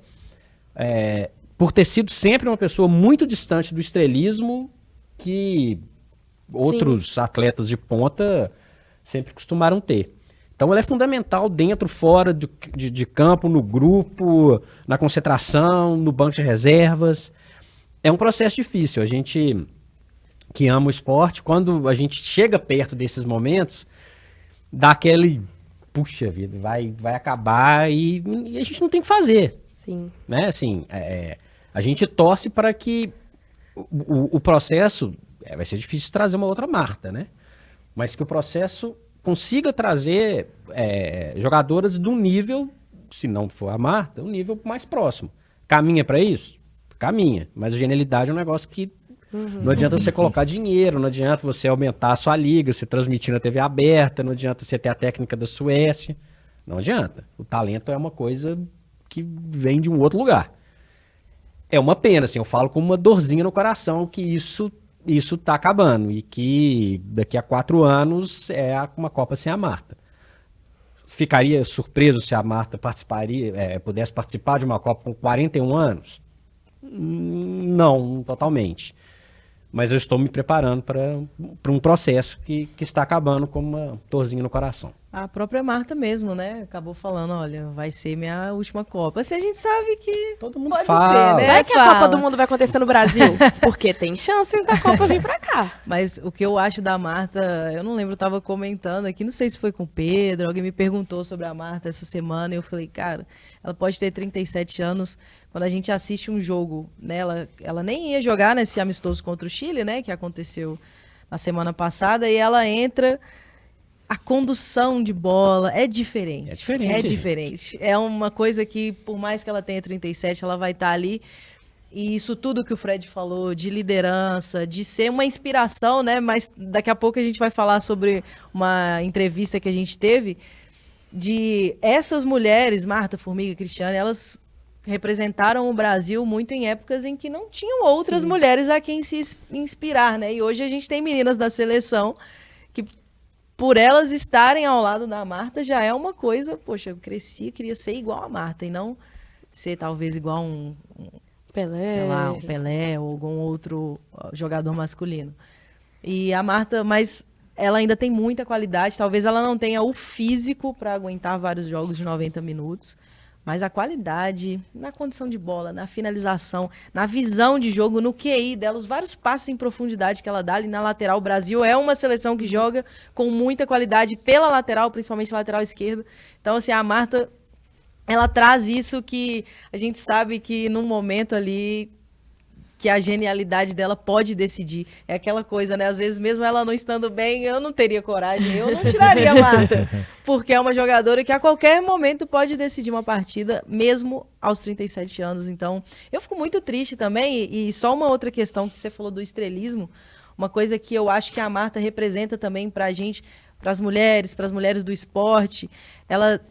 Por ter sido sempre uma pessoa muito distante do estrelismo que outros atletas de ponta sempre costumaram ter. Então ela é fundamental dentro, fora de campo, no grupo, na concentração, no banco de reservas. É um processo difícil. A gente que ama o esporte, quando a gente chega perto desses momentos, dá aquele, puxa vida, vai acabar e a gente não tem o que fazer. Sim. Né? Assim, a gente torce para que o processo, vai ser difícil trazer uma outra Marta, né? Mas que o processo consiga trazer jogadoras de um nível, se não for a Marta, um nível mais próximo. Caminha para isso? Caminha. Mas a genialidade é um negócio que Não adianta você colocar dinheiro, não adianta você aumentar a sua liga, você transmitir na TV aberta, não adianta você ter a técnica da Suécia. Não adianta. O talento é uma coisa que vem de um outro lugar. É uma pena, assim, eu falo com uma dorzinha no coração que isso tá acabando e que daqui a 4 anos é uma Copa sem a Marta. Ficaria surpreso se a Marta pudesse participar de uma Copa com 41 anos? Não, totalmente. Mas eu estou me preparando para um processo que está acabando com uma dorzinha no coração. A própria Marta mesmo, né? Acabou falando, olha, vai ser minha última Copa. Assim, a gente sabe que todo mundo pode fala. ser, né? Vai que a Copa do Mundo vai acontecer no Brasil, porque tem chance da Copa vir pra cá. Mas o que eu acho da Marta, eu não lembro, eu tava comentando aqui, não sei se foi com o Pedro, alguém me perguntou sobre a Marta essa semana, e eu falei, cara, ela pode ter 37 anos, quando a gente assiste um jogo, né, ela nem ia jogar nesse amistoso contra o Chile, né, que aconteceu na semana passada, e ela entra, a condução de bola é diferente. É diferente. É diferente. É uma coisa que, por mais que ela tenha 37, ela vai estar ali. E isso tudo que o Fred falou, de liderança, de ser uma inspiração, né? Mas daqui a pouco a gente vai falar sobre uma entrevista que a gente teve de essas mulheres, Marta, Formiga, Cristiane, elas representaram o Brasil muito em épocas em que não tinham outras mulheres a quem se inspirar, né? E hoje a gente tem meninas da seleção que, por elas estarem ao lado da Marta, já é uma coisa, poxa, eu cresci, queria ser igual a Marta e não ser talvez igual Pelé. sei lá, um Pelé ou algum outro jogador masculino. E a Marta, mas ela ainda tem muita qualidade, talvez ela não tenha o físico para aguentar vários jogos de 90 minutos, mas a qualidade na condição de bola, na finalização, na visão de jogo, no QI dela, os vários passos em profundidade que ela dá ali na lateral. O Brasil é uma seleção que joga com muita qualidade pela lateral, principalmente lateral esquerda. Então, assim, a Marta, ela traz isso que a gente sabe que num momento ali que a genialidade dela pode decidir. É aquela coisa, né? Às vezes, mesmo ela não estando bem, eu não teria coragem, eu não tiraria a Marta. Porque é uma jogadora que a qualquer momento pode decidir uma partida, mesmo aos 37 anos. Então, eu fico muito triste também. E só uma outra questão que você falou do estrelismo, uma coisa que eu acho que a Marta representa também pra gente, pras mulheres do esporte, ela...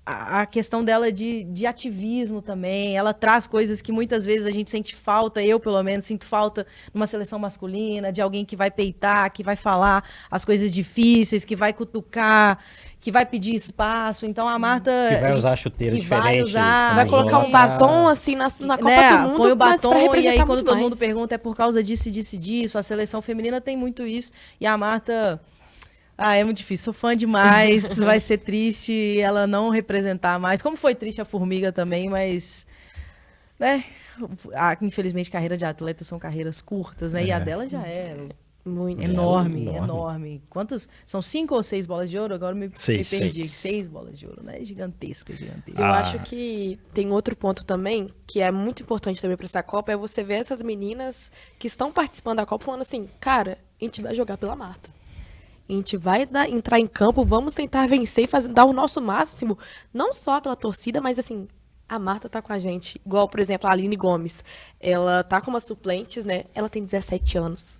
A questão dela de ativismo também, ela traz coisas que muitas vezes a gente sente falta, eu pelo menos sinto falta numa seleção masculina, de alguém que vai peitar, que vai falar as coisas difíceis, que vai cutucar, que vai pedir espaço. Então a Marta... Que vai usar chuteira diferente. Vai colocar um batom assim na Copa né? do Mundo. Põe o batom e aí quando muito todo mais. mundo pergunta é por causa disso e disso e disso. A seleção feminina tem muito isso e a Marta... é muito difícil, sou fã demais, vai ser triste ela não representar mais, como foi triste a Formiga também, mas, né, infelizmente carreira de atleta são carreiras curtas, né, e a dela já é Muito. enorme. Quantas, são 5 ou 6 bolas de ouro? Agora me perdi, 6 bolas de ouro, né, gigantesca. Eu acho que tem outro ponto também, que é muito importante também para essa Copa, é você ver essas meninas que estão participando da Copa falando assim, cara, a gente vai jogar pela Marta. A gente vai entrar em campo, vamos tentar vencer e dar o nosso máximo, não só pela torcida, mas assim, a Marta tá com a gente. Igual, por exemplo, a Aline Gomes. Ela tá com umas suplentes, né? Ela tem 17 anos.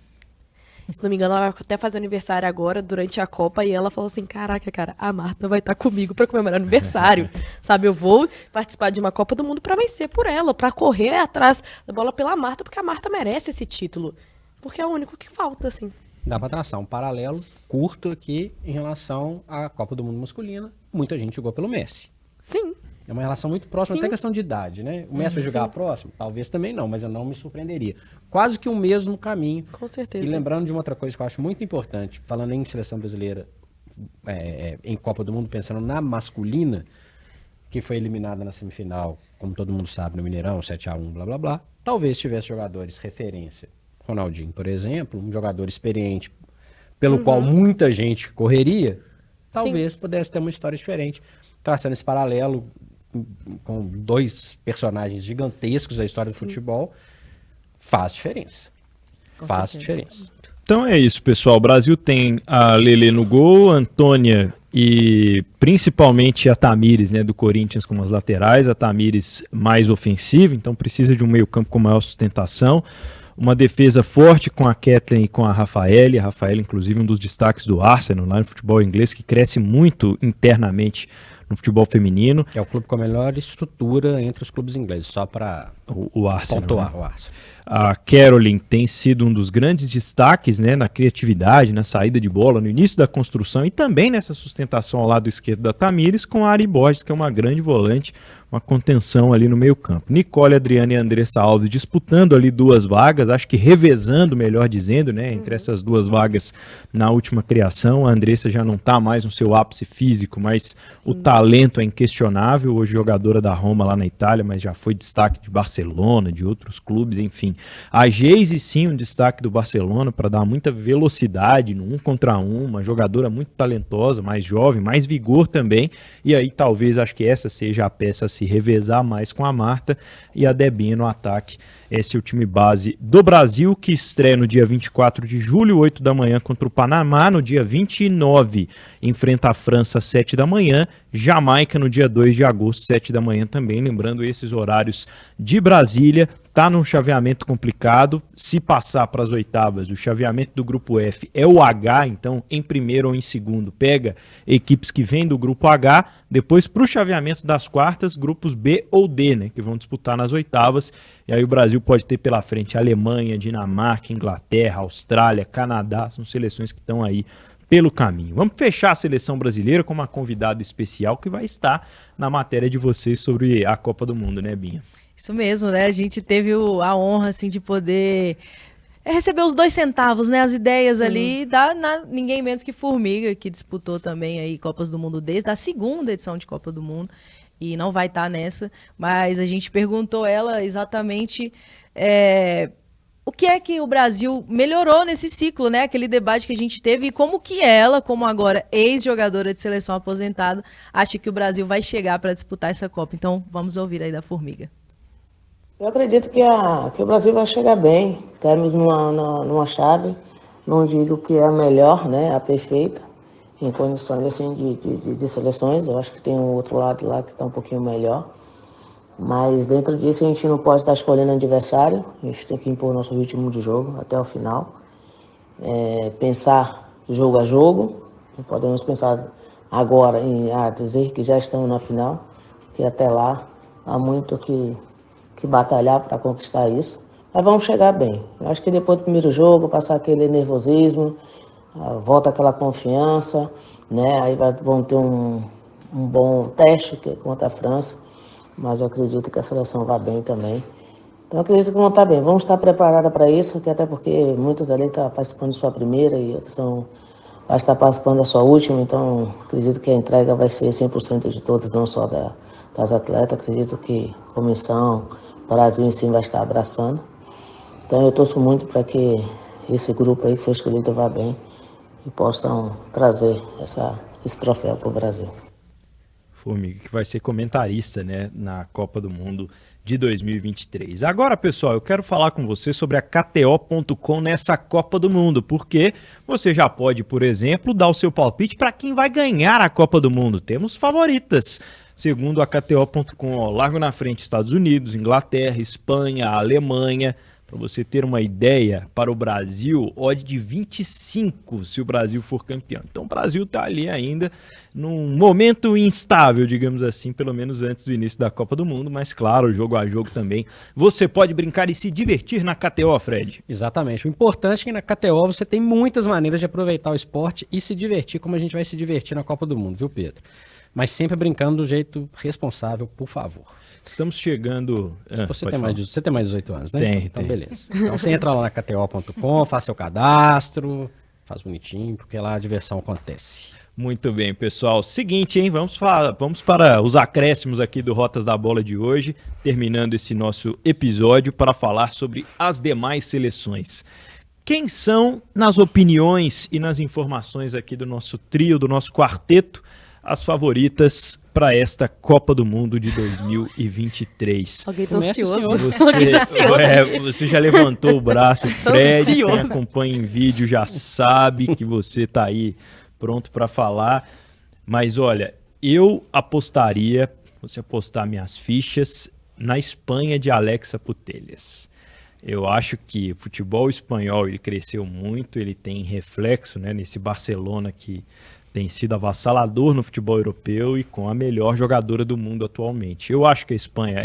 Se não me engano, ela vai até fazer aniversário agora, durante a Copa, e ela falou assim, caraca, cara, a Marta vai estar comigo pra comemorar aniversário. Sabe, eu vou participar de uma Copa do Mundo pra vencer por ela, pra correr atrás da bola pela Marta, porque a Marta merece esse título. Porque é o único que falta, assim. Dá para traçar um paralelo curto aqui em relação à Copa do Mundo masculina. Muita gente jogou pelo Messi. Sim. É uma relação muito próxima, Sim. até questão de idade, né? O Messi vai jogar a próxima? Talvez também não, mas eu não me surpreenderia. Quase que o mesmo caminho. Com certeza. E lembrando de uma outra coisa que eu acho muito importante, falando em seleção brasileira, em Copa do Mundo, pensando na masculina, que foi eliminada na semifinal, como todo mundo sabe, no Mineirão, 7-1, blá, blá, blá. Talvez tivesse jogadores referência. Ronaldinho, por exemplo, um jogador experiente, pelo qual muita gente correria, talvez pudesse ter uma história diferente. Traçando esse paralelo com 2 personagens gigantescos da história do futebol, faz diferença. Faz diferença. Então é isso, pessoal. O Brasil tem a Lelê no gol, a Antônia e principalmente a Tamires, né, do Corinthians como as laterais. A Tamires mais ofensiva, então precisa de um meio-campo com maior sustentação. Uma defesa forte com a Kathleen e com a Rafael. A Rafael, inclusive, um dos destaques do Arsenal lá no futebol inglês, que cresce muito internamente no futebol feminino. É o clube com a melhor estrutura entre os clubes ingleses, só para O Arsenal, pontuar, né? o Arsenal. A Caroline tem sido um dos grandes destaques, né, na criatividade, na saída de bola, no início da construção e também nessa sustentação ao lado esquerdo da Tamires, com a Ari Borges, que é uma grande volante, uma contenção ali no meio campo. Nicole, Adriana e Andressa Alves disputando ali 2 vagas, acho que revezando, melhor dizendo, né, entre essas 2 vagas na última criação. A Andressa já não está mais no seu ápice físico, mas o talento é inquestionável. Hoje jogadora da Roma lá na Itália, mas já foi destaque de Barcelona, de outros clubes, enfim. A Geise, sim, um destaque do Barcelona para dar muita velocidade no 1 contra 1, uma jogadora muito talentosa, mais jovem, mais vigor também, e aí talvez acho que essa seja a peça a se revezar mais com a Marta e a Debinha no ataque. Esse é o time base do Brasil, que estreia no dia 24 de julho, 8 da manhã contra o Panamá. No dia 29, enfrenta a França às 7 da manhã. Jamaica no dia 2 de agosto, 7 da manhã também. Lembrando esses horários de Brasília. Tá num chaveamento complicado. Se passar para as oitavas, o chaveamento do grupo F é o H, então em primeiro ou em segundo pega equipes que vêm do grupo H. Depois para o chaveamento das quartas, grupos B ou D, né, que vão disputar nas oitavas. E aí o Brasil pode ter pela frente Alemanha, Dinamarca, Inglaterra, Austrália, Canadá. São seleções que estão aí pelo caminho. Vamos fechar a seleção brasileira com uma convidada especial que vai estar na matéria de vocês sobre a Copa do Mundo, né, Binha? Isso mesmo, né? A gente teve a honra, assim, de poder receber os 2 centavos, né? As ideias ali ninguém menos que Formiga, que disputou também aí Copas do Mundo desde a 2ª edição de Copa do Mundo e não vai estar nessa, mas a gente perguntou ela exatamente o que é que o Brasil melhorou nesse ciclo, né? Aquele debate que a gente teve e como que ela, como agora ex-jogadora de seleção aposentada, acha que o Brasil vai chegar para disputar essa Copa. Então, vamos ouvir aí da Formiga. Eu acredito que o Brasil vai chegar bem. Temos numa chave, não digo que é a melhor, né, a perfeita, em condições assim, de seleções. Eu acho que tem um outro lado lá que está um pouquinho melhor. Mas dentro disso a gente não pode estar escolhendo adversário. A gente tem que impor nosso ritmo de jogo até o final. Pensar jogo a jogo. Não podemos pensar agora em dizer que já estamos na final, porque até lá há muito que batalhar para conquistar isso, mas vamos chegar bem. Eu acho que depois do primeiro jogo, passar aquele nervosismo, volta aquela confiança, né? Aí vão ter um bom teste contra a França, mas eu acredito que a seleção vai bem também. Então eu acredito que vão estar bem. Vamos estar preparados para isso, que até porque muitas ali estão participando de sua primeira e outras vai estar participando da sua última, então acredito que a entrega vai ser 100% de todas, não só das atletas. Acredito que a comissão, o Brasil em si vai estar abraçando. Então eu torço muito para que esse grupo aí que foi escolhido vá bem e possam trazer esse troféu para o Brasil. Formiga, que vai ser comentarista, né, na Copa do Mundo de 2023. Agora, pessoal, eu quero falar com você sobre a KTO.com nessa Copa do Mundo, porque você já pode, por exemplo, dar o seu palpite para quem vai ganhar a Copa do Mundo. Temos favoritas. Segundo a KTO.com, largo na frente Estados Unidos, Inglaterra, Espanha, Alemanha. Para você ter uma ideia, para o Brasil, odd de 25 se o Brasil for campeão. Então o Brasil está ali ainda num momento instável, digamos assim, pelo menos antes do início da Copa do Mundo, mas claro, jogo a jogo também. Você pode brincar e se divertir na KTO, Fred. Exatamente. O importante é que na KTO você tem muitas maneiras de aproveitar o esporte e se divertir como a gente vai se divertir na Copa do Mundo, viu, Pedro? Mas sempre brincando do jeito responsável, por favor. Estamos chegando... Você tem mais de 18 anos, né? Tem, então, tem. Beleza. Então você entra lá na KTO.com, faz seu cadastro, faz bonitinho, porque lá a diversão acontece. Muito bem, pessoal. Seguinte, hein? Vamos para os acréscimos aqui do Rotas da Bola de hoje, terminando esse nosso episódio para falar sobre as demais seleções. Quem são, nas opiniões e nas informações aqui do nosso trio, do nosso quarteto, as favoritas para esta Copa do Mundo de 2023. Alguém tá Começa, ansioso. senhor. Você já levantou o braço, Fred, quem ansioso. acompanha em vídeo já sabe que você está aí pronto para falar. Mas olha, eu apostaria, você apostar minhas fichas, na Espanha de Alexa Putellas. Eu acho que o futebol espanhol ele cresceu muito, ele tem reflexo, né, nesse Barcelona que tem sido avassalador no futebol europeu e com a melhor jogadora do mundo atualmente. Eu acho que a Espanha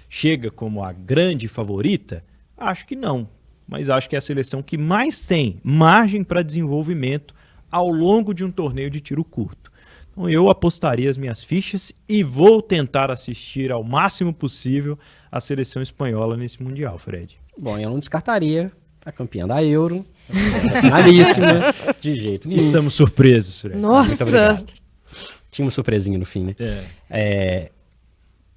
chega como a grande favorita? Acho que não, mas acho que é a seleção que mais tem margem para desenvolvimento ao longo de um torneio de tiro curto. Então eu apostaria as minhas fichas e vou tentar assistir ao máximo possível a seleção espanhola nesse Mundial, Fred. Bom, eu não descartaria a campeã da Euro, a finalíssima, de jeito nenhum. Estamos surpresos, Fred. Muito Nossa! obrigado. Tinha uma surpresinha no fim, né?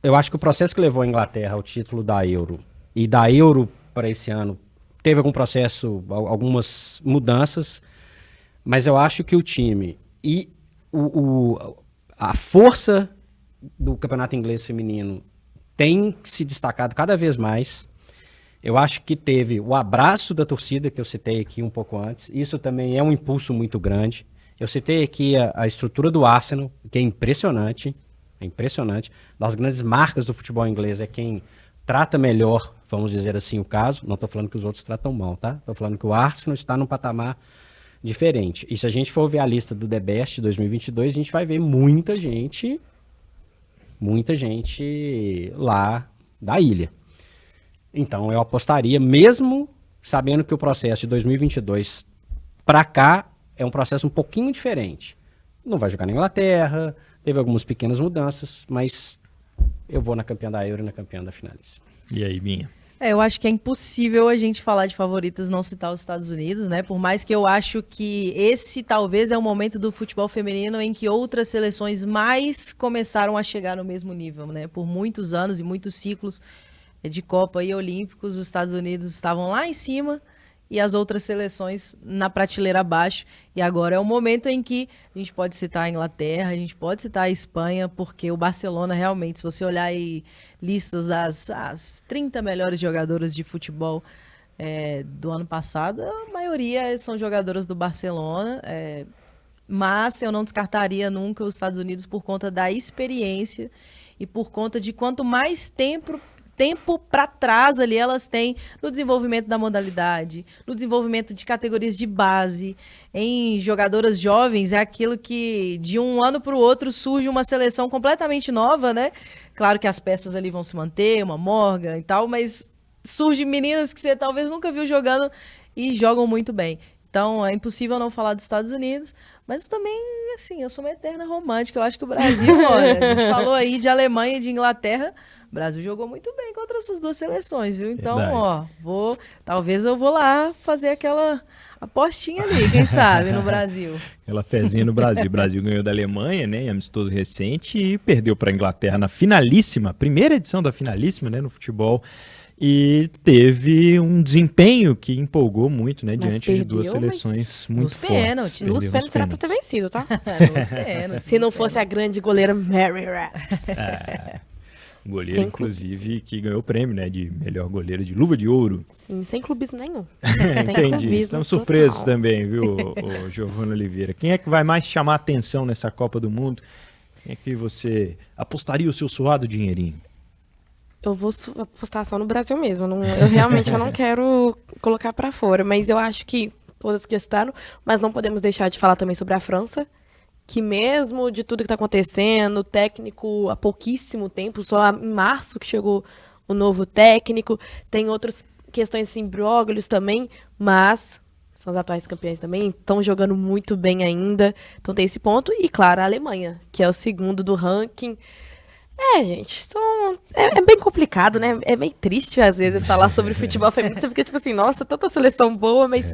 Eu acho que o processo que levou a Inglaterra ao título da Euro e da Euro para esse ano teve algum processo, algumas mudanças, mas eu acho que o time e a força do campeonato inglês feminino tem se destacado cada vez mais. Eu acho que teve o abraço da torcida, que eu citei aqui um pouco antes. Isso também é um impulso muito grande. Eu citei aqui a estrutura do Arsenal, que é impressionante. É impressionante. Das grandes marcas do futebol inglês é quem trata melhor, vamos dizer assim, o caso. Não estou falando que os outros tratam mal, tá? Estou falando que o Arsenal está num patamar diferente. E se a gente for ver a lista do The Best 2022, a gente vai ver muita gente lá da ilha. Então eu apostaria, mesmo sabendo que o processo de 2022 para cá é um processo um pouquinho diferente. Não vai jogar na Inglaterra, teve algumas pequenas mudanças, mas eu vou na campeã da Euro e na campeã da finalíssima. E aí, Binha? Eu acho que é impossível a gente falar de favoritas não citar os Estados Unidos, né? Por mais que eu acho que esse talvez é o momento do futebol feminino em que outras seleções mais começaram a chegar no mesmo nível, né? Por muitos anos e muitos ciclos de Copa e Olímpicos, os Estados Unidos estavam lá em cima e as outras seleções na prateleira abaixo. E agora é o momento em que a gente pode citar a Inglaterra, a gente pode citar a Espanha, porque o Barcelona realmente, se você olhar aí listas das 30 melhores jogadoras de futebol do ano passado, a maioria são jogadoras do Barcelona, mas eu não descartaria nunca os Estados Unidos por conta da experiência e por conta de quanto mais tempo para trás ali elas têm no desenvolvimento da modalidade, no desenvolvimento de categorias de base, em jogadoras jovens, é aquilo que de um ano para o outro surge uma seleção completamente nova, né? Claro que as peças ali vão se manter, uma Morgan e tal, mas surgem meninas que você talvez nunca viu jogando e jogam muito bem. Então, é impossível não falar dos Estados Unidos, mas também, assim, eu sou uma eterna romântica. Eu acho que o Brasil, olha, a gente falou aí de Alemanha e de Inglaterra, o Brasil jogou muito bem contra essas duas seleções, viu? Então, Verdade. talvez eu vou lá fazer aquela apostinha ali, quem sabe, no Brasil. Aquela fezinha no Brasil. O Brasil ganhou da Alemanha, né, em amistoso recente, e perdeu para a Inglaterra na finalíssima, primeira edição da finalíssima, né, no futebol. E teve um desempenho que empolgou muito, né, Mas diante de duas perdeu, seleções muito Nos fortes. pênaltis. Perdeu Nos pênaltis era pra ter vencido, tá? Nos pênaltis, Se não nos fosse a grande goleira Mary Raps. Um goleiro, Sem inclusive, que ganhou o prêmio, né, de melhor goleiro de luva de ouro. Sim, sem clubismo nenhum. Sem Entendi. clubismo Estamos surpresos total. também, viu, o Giovanna Oliveira. Quem é que vai mais chamar a atenção nessa Copa do Mundo? Quem é que você apostaria o seu suado dinheirinho? Eu vou apostar só no Brasil mesmo. Eu realmente não quero colocar pra fora. Mas eu acho que todas que estaram. Mas não podemos deixar de falar também sobre a França. Que mesmo de tudo que tá acontecendo, o técnico há pouquíssimo tempo, só em março que chegou o novo técnico. Tem outras questões assim, imbróglios também. Mas são os atuais campeões também. Estão jogando muito bem ainda. Então tem esse ponto. E claro, a Alemanha, que é o segundo do ranking. Gente, é bem complicado, né? É bem triste, às vezes, falar sobre futebol feminino. Você fica tipo assim, nossa, tanta seleção boa, mas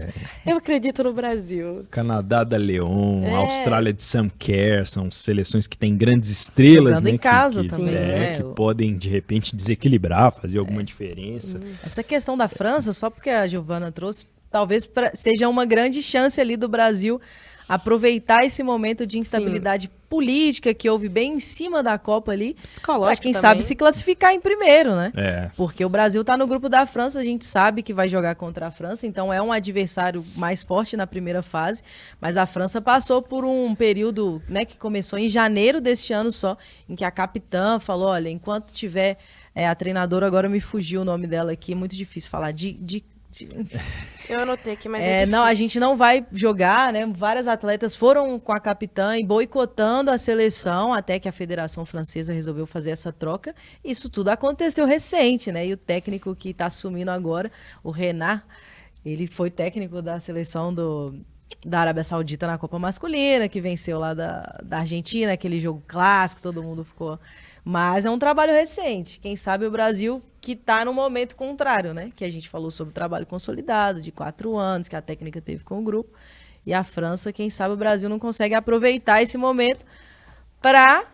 eu acredito no Brasil. Canadá da Leon, Austrália de Sam Kerr, são seleções que têm grandes estrelas, Jogando né? em casa que, também, né? Que podem, de repente, desequilibrar, fazer alguma diferença. Essa questão da França, só porque a Giovana trouxe, talvez seja uma grande chance ali do Brasil aproveitar esse momento de instabilidade política que houve bem em cima da Copa ali, para Psicológico quem também. sabe se classificar em primeiro, né? É. Porque o Brasil tá no grupo da França, a gente sabe que vai jogar contra a França, então é um adversário mais forte na primeira fase, mas a França passou por um período, né, que começou em janeiro deste ano só, em que a capitã falou, olha, enquanto tiver A treinadora, agora me fugiu o nome dela aqui, é muito difícil falar. Eu anotei aqui, mas Não, a gente não vai jogar, né? Várias atletas foram com a capitã e boicotando a seleção, até que a Federação Francesa resolveu fazer essa troca. Isso tudo aconteceu recente, né? E o técnico que está assumindo agora, o Renard, ele foi técnico da seleção da Arábia Saudita na Copa Masculina, que venceu lá da Argentina, aquele jogo clássico, todo mundo ficou... Mas é um trabalho recente. Quem sabe o Brasil que está no momento contrário, né? Que a gente falou sobre o trabalho consolidado, de 4 anos, que a técnica teve com o grupo. E a França, quem sabe o Brasil não consegue aproveitar esse momento para...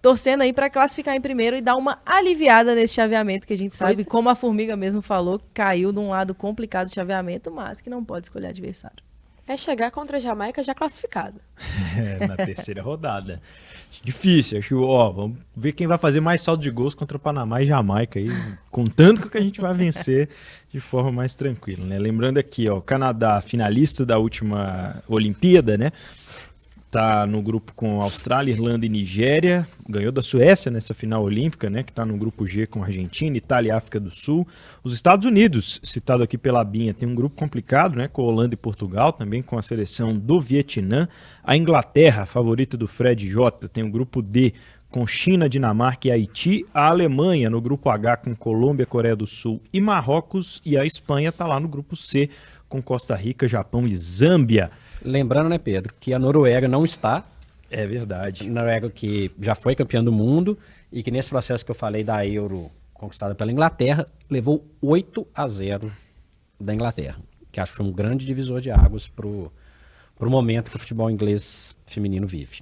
torcendo aí para classificar em primeiro e dar uma aliviada nesse chaveamento, que a gente sabe, como a Formiga mesmo falou, caiu de um lado complicado do chaveamento, mas que não pode escolher adversário. É chegar contra a Jamaica já classificado. Na terceira rodada. Difícil, acho que, vamos ver quem vai fazer mais saldo de gols contra Panamá e Jamaica aí, contando que a gente vai vencer de forma mais tranquila, né? Lembrando aqui, o Canadá, finalista da última Olimpíada, né? Tá no grupo com Austrália, Irlanda e Nigéria. Ganhou da Suécia nessa final olímpica, né? Que tá no grupo G com Argentina, Itália e África do Sul. Os Estados Unidos, citado aqui pela Binha, tem um grupo complicado, né? Com Holanda e Portugal, também com a seleção do Vietnã. A Inglaterra, favorita do Fred J, tem o grupo D com China, Dinamarca e Haiti. A Alemanha no grupo H com Colômbia, Coreia do Sul e Marrocos. E a Espanha tá lá no grupo C com Costa Rica, Japão e Zâmbia. Lembrando, né, Pedro, que a Noruega não está. É verdade. Noruega que já foi campeã do mundo e que nesse processo que eu falei da Euro conquistada pela Inglaterra, levou 8-0 da Inglaterra, que acho que foi um grande divisor de águas pro momento que o futebol inglês feminino vive.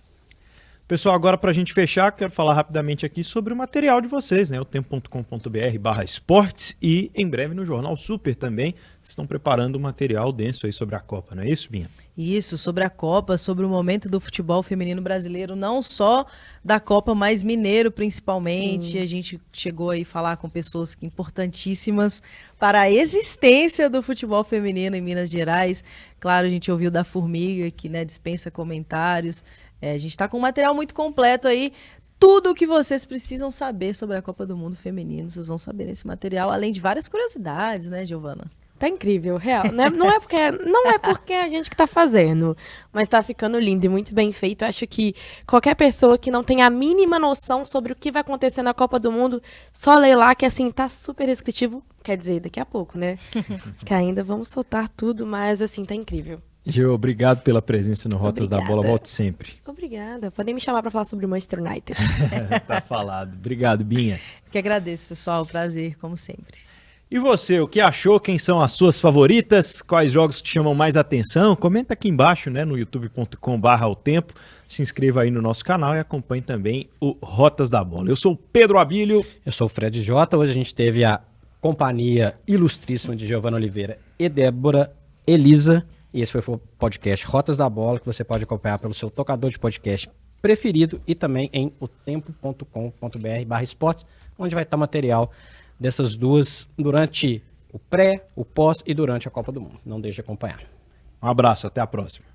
Pessoal, agora para a gente fechar, quero falar rapidamente aqui sobre o material de vocês, né? O tempo.com.br/esportes e em breve no Jornal Super também. Vocês estão preparando um material denso aí sobre a Copa, não é isso, Binha? Isso, sobre a Copa, sobre o momento do futebol feminino brasileiro, não só da Copa, mas mineiro principalmente. Sim. A gente chegou aí a falar com pessoas importantíssimas para a existência do futebol feminino em Minas Gerais. Claro, a gente ouviu da Formiga, que, né, dispensa comentários. A gente está com um material muito completo aí. Tudo o que vocês precisam saber sobre a Copa do Mundo feminino, vocês vão saber nesse material, além de várias curiosidades, né, Giovana? Tá incrível, real. Não é porque a gente que tá fazendo, mas tá ficando lindo e muito bem feito. Acho que qualquer pessoa que não tenha a mínima noção sobre o que vai acontecer na Copa do Mundo, só lê lá que, assim, tá super descritivo. Quer dizer, daqui a pouco, né? Que ainda vamos soltar tudo, mas, assim, tá incrível. Gil, obrigado pela presença no Rotas da Bola. Volte sempre. Obrigada. Podem me chamar para falar sobre o Manchester United. Tá falado. Obrigado, Binha. Que agradeço, pessoal. Prazer, como sempre. E você, o que achou? Quem são as suas favoritas? Quais jogos te chamam mais atenção? Comenta aqui embaixo, né, no youtube.com/otempo. Se inscreva aí no nosso canal e acompanhe também o Rotas da Bola. Eu sou o Pedro Abílio. Eu sou o Fred J. Hoje a gente teve a companhia ilustríssima de Giovana Oliveira e Débora Elisa. E esse foi o podcast Rotas da Bola, que você pode acompanhar pelo seu tocador de podcast preferido e também em otempo.com.br/esportes, onde vai estar material dessas duas durante o pré, o pós e durante a Copa do Mundo. Não deixe de acompanhar. Um abraço, até a próxima.